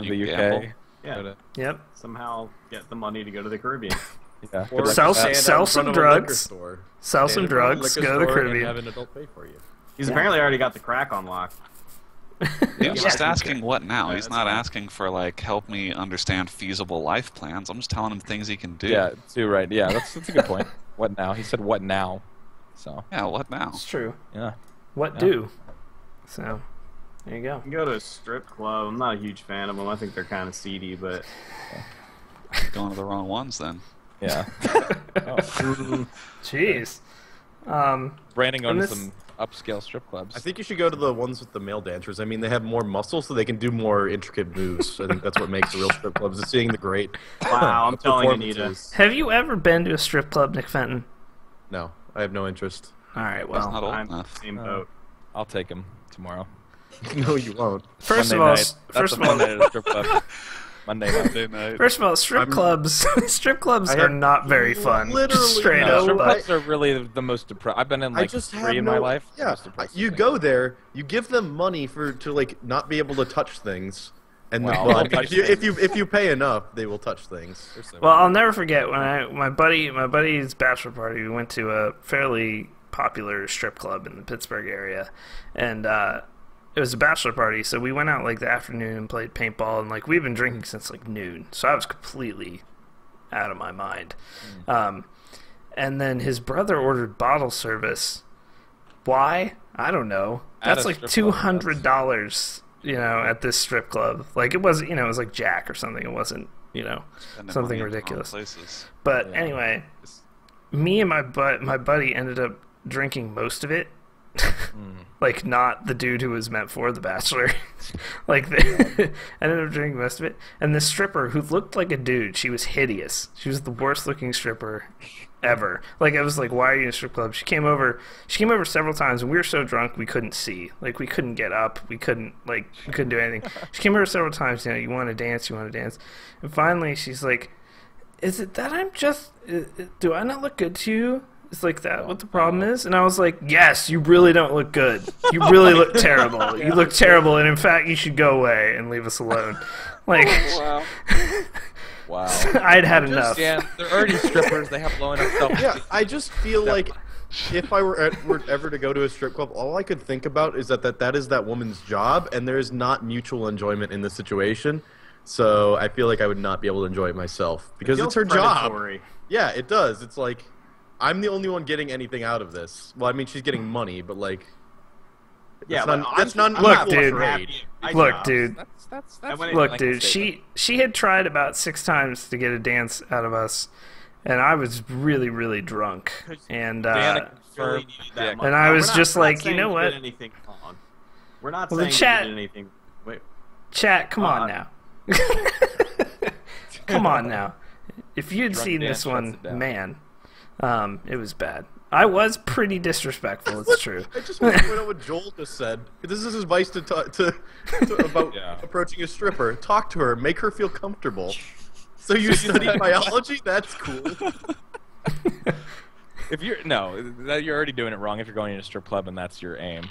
to the You UK. gamble. Yeah. Go to, Yep. Somehow get the money to go to the Caribbean. yeah. Or Good Sell luck with some- that. stand out in some front of a liquor drugs. store. Sell Stand some in front of a drugs. liquor Go to the store and Caribbean. have an adult pay for you. He's Yeah. apparently already got the crack on lock. He's just Yeah. asking what now. Yeah, He's that's not fine. asking for like help me understand feasible life plans. I'm just telling him things he can do. Yeah, too right. Yeah, that's a good point. What now? He said what now. So Yeah, what now? It's true. yeah. What Yeah. do? So, there you go. You can go to a strip club. I'm not a huge fan of them. I think they're kind of seedy, but Going to the wrong ones then. Yeah. Jeez. Branding on And this- some upscale strip clubs. I think you should go to the ones with the male dancers. I mean, they have more muscle, so they can do more intricate moves. I think that's what makes the real strip clubs, is seeing the great wow, I'm telling you, Anita. performances. Have you ever been to a strip club, Nick Fenton? No, I have no interest. All right, He's well. not old I'm enough. same boat. I'll take him tomorrow. No, you won't. First of Monday all, night. first That's of a fun all, night at a strip club. Monday night. Monday night. first of all, strip I'm- clubs, strip clubs I are have not very fun. literally Straight no up, strip but clubs are really the most depressing. I've been in I like just have 3 in no, my life. The Yeah, most depressing you thing. go there, you give them money to like not be able to touch things, and Well, well, they'll touch if you pay enough, they will touch things. well, I'll never forget when my buddy's bachelor party. We went to a fairly popular strip club in the Pittsburgh area, and it was a bachelor party. So we went out like the afternoon and played paintball, and like we've been drinking since like noon. So I was completely out of my mind. And then his brother ordered bottle service. Why? I don't know. At That's a like strip club, $200, at this strip club. Like it was, it was like Jack or something. It wasn't, Spending something money in the wrong ridiculous. places. But Yeah. anyway, me and my buddy ended up drinking most of it. Like not the dude who was meant for the bachelor. Like ended up drinking most of it. And the stripper who looked like a dude, she was hideous. She was the worst looking stripper ever. Like I was like, why are you in a strip club? She came over several times and we were so drunk we couldn't see. Like we couldn't get up. We couldn't do anything. She came over several times, you want to dance, And finally she's like, is it that I'm just do I not look good to you? Is like that what the problem is? And I was like, yes, you really don't look good. You really look terrible. You look terrible, and in fact, you should go away and leave us alone. Like, Wow. Wow. I'd had enough. Yeah, they're already strippers. They have low enough self. Yeah, I just feel like if I were ever to go to a strip club, all I could think about is that is that woman's job, and there is not mutual enjoyment in the situation. So I feel like I would not be able to enjoy it myself because Feels it's her job. predatory. Yeah, it does. It's like I'm the only one getting anything out of this. Well, I mean, she's getting money, but like, Yeah, that's not. Look, equal dude. trade. Look, dude. That's And when Look, like dude. a statement. She had tried about 6 times to get a dance out of us, and I was really, really drunk. And Danica Really confirmed needed that dick. money. And I We're was not- just we're not like, you saying know you what? did anything wrong. We're not Well, the saying chat- you did anything. Wait, chat, come on now. Come on now. If you'd Drunk seen Dan this shuts one, it down. man, it was bad. I was pretty disrespectful. It's true. I just want to point out what Joel just said. This is his advice to about Yeah. approaching a stripper. Talk to her, make her feel comfortable. So you studied biology? That's cool. If you're you're already doing it wrong. If you're going to a strip club and that's your aim,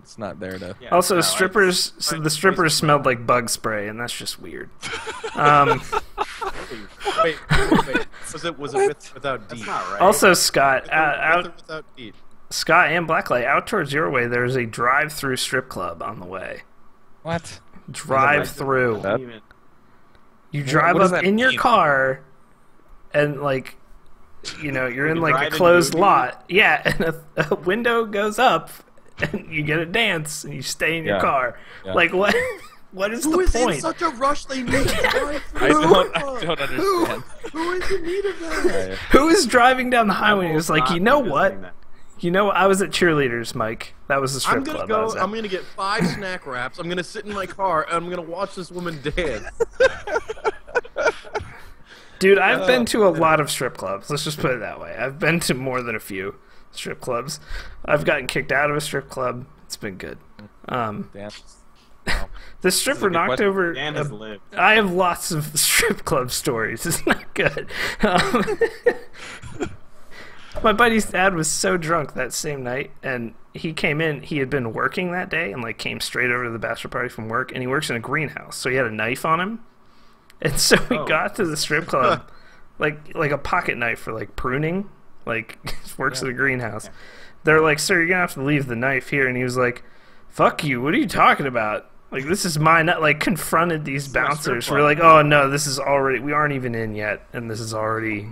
it's not there to. yeah, Also, no, strippers. So the strippers smelled like bug spray, and that's just weird. Wait. Was it without D? That's not right. Also, Scott, With out or without D? Scott and Blacklight, out towards your way, there's a drive-through strip club on the way. What? Drive-through. That- You drive what does up that in your mean? car, and like, you're in You like a drive in closed movie? lot. Yeah, and a window goes up, and you get a dance, and you stay in your Yeah. car. Yeah. Like what? What is Who the is in point? such a rush they need to drive I don't understand. Who is in need of that? Who is driving down the highway and was like, Not you know revisiting what? that. I was at cheerleaders, Mike. That was the strip I'm gonna club. I go. was at. I'm gonna get 5 snack wraps. I'm gonna sit in my car and I'm gonna watch this woman dance. Dude, I've been to a lot of strip clubs. Let's just put it that way. I've been to more than a few strip clubs. I've gotten kicked out of a strip club. It's been good. Damn. The stripper good knocked question. over. Dan has lived. I have lots of strip club stories. It's not good. My buddy's dad was so drunk that same night, and he came in. He had been working that day and like came straight over to the bachelor party from work. And he works in a greenhouse, so he had a knife on him. And so we got to the strip club, like a pocket knife for like pruning. Like works at a greenhouse. Yeah. They're like, "Sir, you're gonna have to leave the knife here." And he was like, "Fuck you! What are you talking about? Like this is my nut." Like confronted these bouncers. We're like, "Oh no, this is already. We aren't even in yet, and this is already."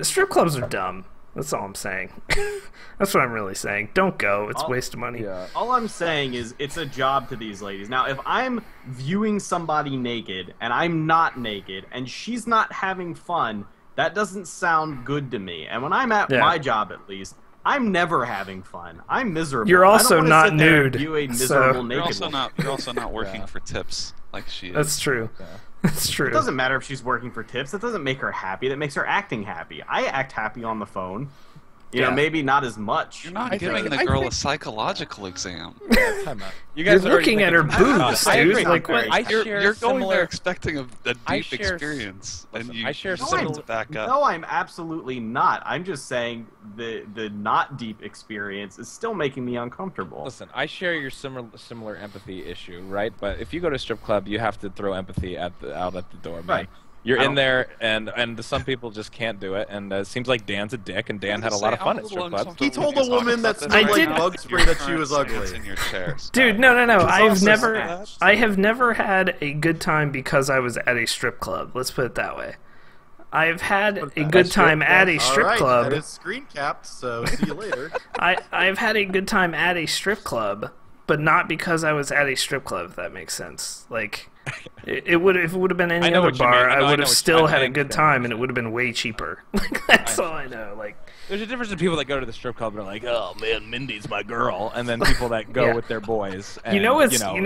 Strip clubs are dumb. That's all I'm saying. That's what I'm really saying. Don't go. It's a waste of money. Yeah. All I'm saying is it's a job to these ladies. Now, if I'm viewing somebody naked and I'm not naked and she's not having fun, that doesn't sound good to me. And when I'm at my job, at least, I'm never having fun. I'm miserable. You're also not nude. You're also not working for tips like she is. That's true. Yeah. That's true. It doesn't matter if she's working for tips. That doesn't make her happy. That makes her acting happy. I act happy on the phone. You know, maybe not as much. You're not giving the girl a psychological exam. You guys are looking at her boobs, dude. Like what? You're going there expecting a deep experience, and you share to back up. No, I'm absolutely not. I'm just saying the not deep experience is still making me uncomfortable. Listen, I share your similar empathy issue, right? But if you go to a strip club, you have to throw empathy out at the door, man. Right. You're in there, and some people just can't do it, and it seems like Dan's a dick, and Dan had a lot of fun at strip clubs. He told a woman that smelled like bug spray that she was ugly. In your chair. Dude, no. I have never had a good time because I was at a strip club. Let's put it that way. I've had a good time at a strip club. That is screen capped, so see you later. I've had a good time at a strip club, but not because I was at a strip club, if that makes sense. Like... if it would have been any other bar, I would have still had a good time, and it would have been way cheaper. That's all I know. Like, there's a difference in people that go to the strip club and are like, "Oh man, Mindy's my girl," and then people that go with their boys. And, you know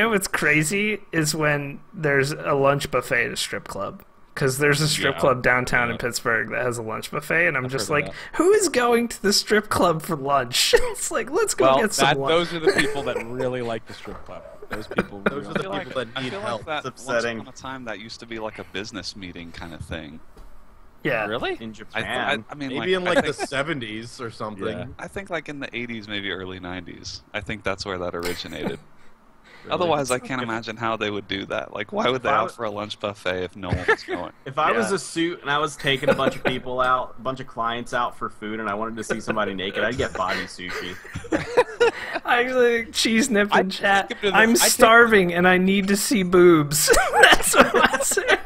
what's crazy is when there's a lunch buffet at a strip club. Because there's a strip club downtown in Pittsburgh that has a lunch buffet, and I'm just like, who is going to the strip club for lunch? It's like, let's go get some lunch. Those are the people that really like the strip club. Those are the people that need help. It's upsetting. Once upon a time, that used to be like a business meeting kind of thing. Yeah. Really? In Japan. I mean, maybe in like the 70s or something. Yeah. I think like in the 80s, maybe early 90s. I think that's where that originated. Really? Otherwise, I can't imagine how they would do that. Like, why would they offer a lunch buffet if no one was going? If I was a suit and I was taking a bunch of people out, a bunch of clients out for food, and I wanted to see somebody naked, I'd get body sushi. I actually cheese nip in chat. I'm starving and I need to see boobs. That's what I said.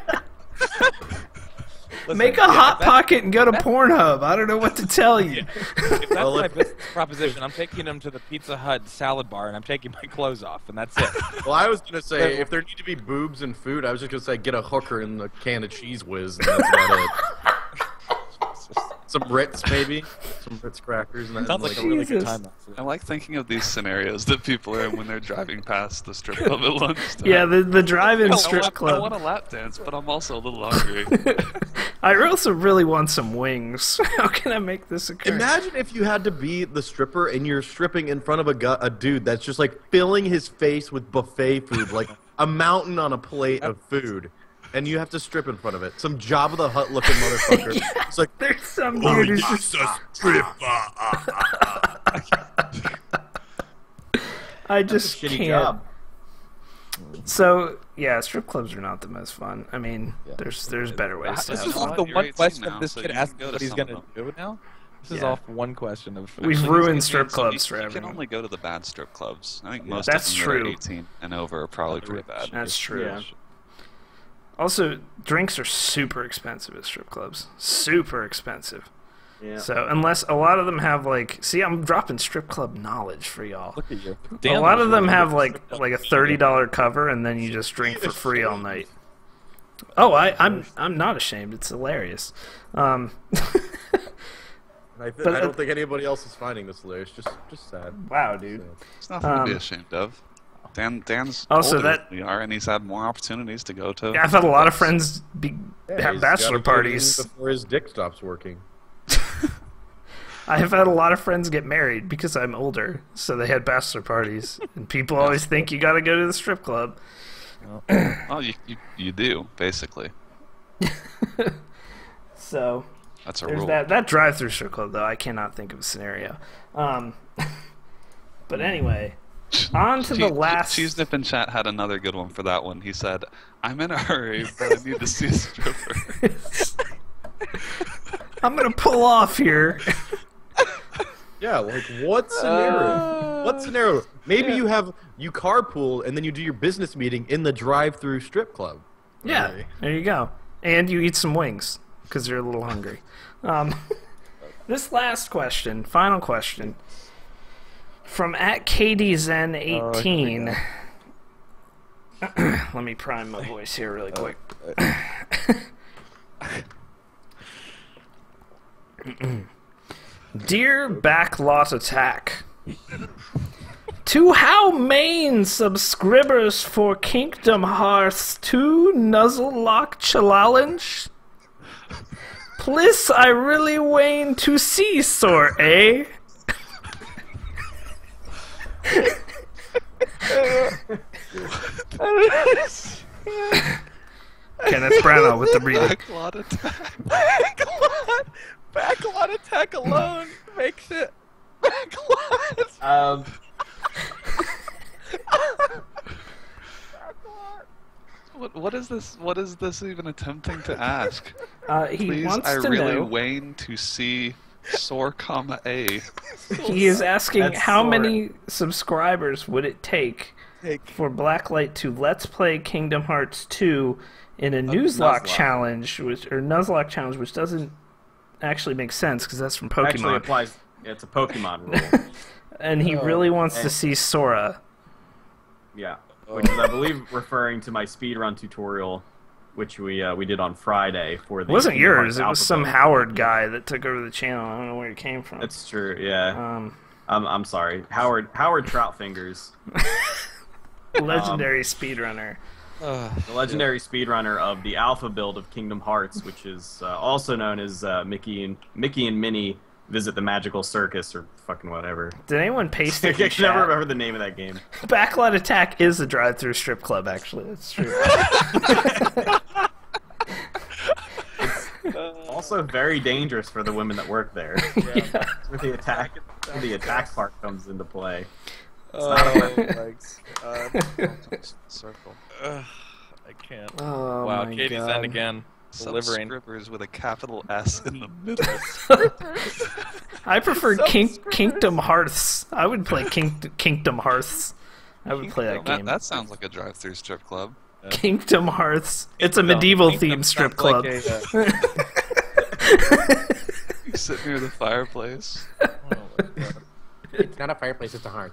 Listen, make a hot pocket and go to Pornhub. I don't know what to tell you. If that's my business proposition, I'm taking them to the Pizza Hut salad bar and I'm taking my clothes off, and that's it. Well, I was going to say, if there need to be boobs and food, I was just going to say get a hooker and a can of Cheese Whiz, and that's about it. Some Ritz, maybe. Some Ritz crackers. And sounds like a really good time. I like thinking of these scenarios that people are in when they're driving past the strip club at lunchtime. Yeah, the drive-in strip club. I want a lap dance, but I'm also a little hungry. I also really want some wings. How can I make this occur? Imagine if you had to be the stripper and you're stripping in front of a dude that's just like filling his face with buffet food, like a mountain on a plate of food. And you have to strip in front of it. Some Jabba the Hutt looking motherfucker. Yeah, it's like, there's some dude who's just a stripper. I just can't. Job. So yeah, strip clubs are not the most fun. I mean, there's better ways to have fun. fun. The one question this kid asked what he's gonna do now. This is off one question of. We've ruined strip clubs for everyone. You can only go to the bad strip clubs. I think most of them that are 18 and over are probably pretty bad. That's true. Yeah. Also, drinks are super expensive at strip clubs. Super expensive. Yeah. So unless a lot of them have like, see, I'm dropping strip club knowledge for y'all. Look at you. A lot of them have like a $30 cover, and then you just drink for free all night. Oh, I'm not ashamed. It's hilarious. I don't think anybody else is finding this hilarious. Just sad. Wow, dude. It's nothing to be ashamed of. Dan's also older than we are, and he's had more opportunities to go to. Yeah, I've had a lot of friends have bachelor parties before his dick stops working. I have had a lot of friends get married because I'm older, so they had bachelor parties, and people always think you got to go to the strip club. Well, you do basically. So that's a there's rule. That drive-through strip club though. I cannot think of a scenario. But anyway, on to the last... Cheese Nip in chat had another good one for that one. He said, I'm in a hurry, but I need to see a stripper. I'm going to pull off here. Yeah, like what scenario? What scenario? Maybe you carpool and then you do your business meeting in the drive-through strip club. Yeah, Really. there you go. And you eat some wings because you're a little hungry. This last question, final question, from @KDZen18. Let me prime my voice here really quick. Dear Blackliteattack, to how main subscribers for Kingdom Hearts 2 Nuzlocke Challenge? Please, I really wain to see, sir, eh? Kenneth Branagh with the breathing. Blackliteattack alone makes it. Blacklite. What is this? What is this even attempting to ask? He Please, wants I to really know. wane to see Sor, comma A. He is asking That's how Sora. many subscribers would it take for Blacklight to Let's Play Kingdom Hearts 2 in a Nuzlocke challenge, Nuzlocke challenge, which doesn't actually make sense because that's from Pokemon. Actually applies. It's a Pokemon rule. And he really wants to see Sora. Yeah, which is, I believe, referring to my speedrun tutorial, which we did on Friday for the. It wasn't Kingdom yours. Hearts It was Alpha some Build. Howard guy that took over the channel. I don't know where it came from. That's true. Yeah. I'm sorry, Howard Troutfingers, legendary speedrunner. the legendary speedrunner of the Alpha build of Kingdom Hearts, which is also known as Mickey and Minnie Visit the Magical Circus or fucking whatever. Did anyone paste I it in can never chat? remember the name of that game. Blackliteattack is a drive-through strip club, actually. That's true. Also very dangerous for the women that work there. Yeah. Where the attack part comes into play. my god. Circle. I can't. Oh Wow, my Katie's God. end again. Delivering. Subscribers with a capital S in the middle. I prefer Kingdom Hearts. I would play Kingdom Hearts. I would play that game. That sounds like a drive-through strip club. Kingdom Hearts. It's a medieval themed strip club. You sit near the fireplace. It's not a fireplace, it's a hearth.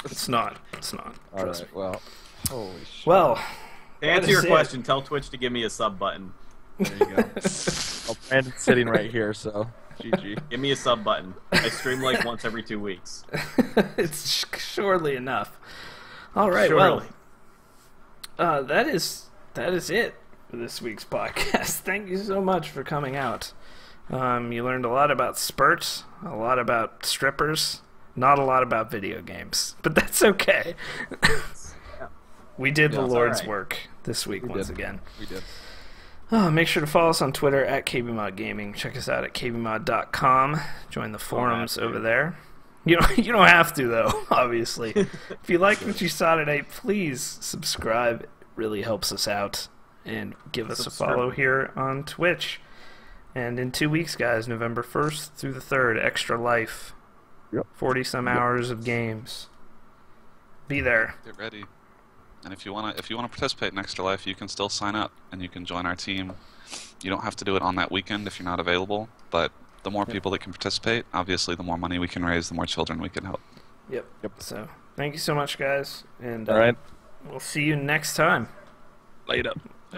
It's not. It's not. All Trust right. me. Well. Holy shit. Well, To answer is your it. question, tell Twitch to give me a sub button. There you go. Oh, Brandon's sitting right here, so GG. Give me a sub button. I stream like once every 2 weeks. it's surely enough. All right. Surely. Well, that is it for this week's podcast. Thank you so much for coming out. You learned a lot about spurts, a lot about strippers, not a lot about video games, but that's okay. We did the That's Lord's alright. work this week once again. We did. Make sure to follow us on Twitter at KBMOD Gaming. Check us out at kbmod.com. Join the forums over there. You don't have to, though, obviously. If you liked what you saw today, please subscribe. It really helps us out. And give us a follow here on Twitch. And in 2 weeks, guys, November 1st through the 3rd, Extra Life. Yep. 40-some hours of games. Be there. Get ready. And if you wanna participate in Extra Life, you can still sign up and you can join our team. You don't have to do it on that weekend if you're not available, but the more people that can participate, obviously the more money we can raise, the more children we can help. Yep. So, thank you so much, guys. And All right. we'll see you next time. Later.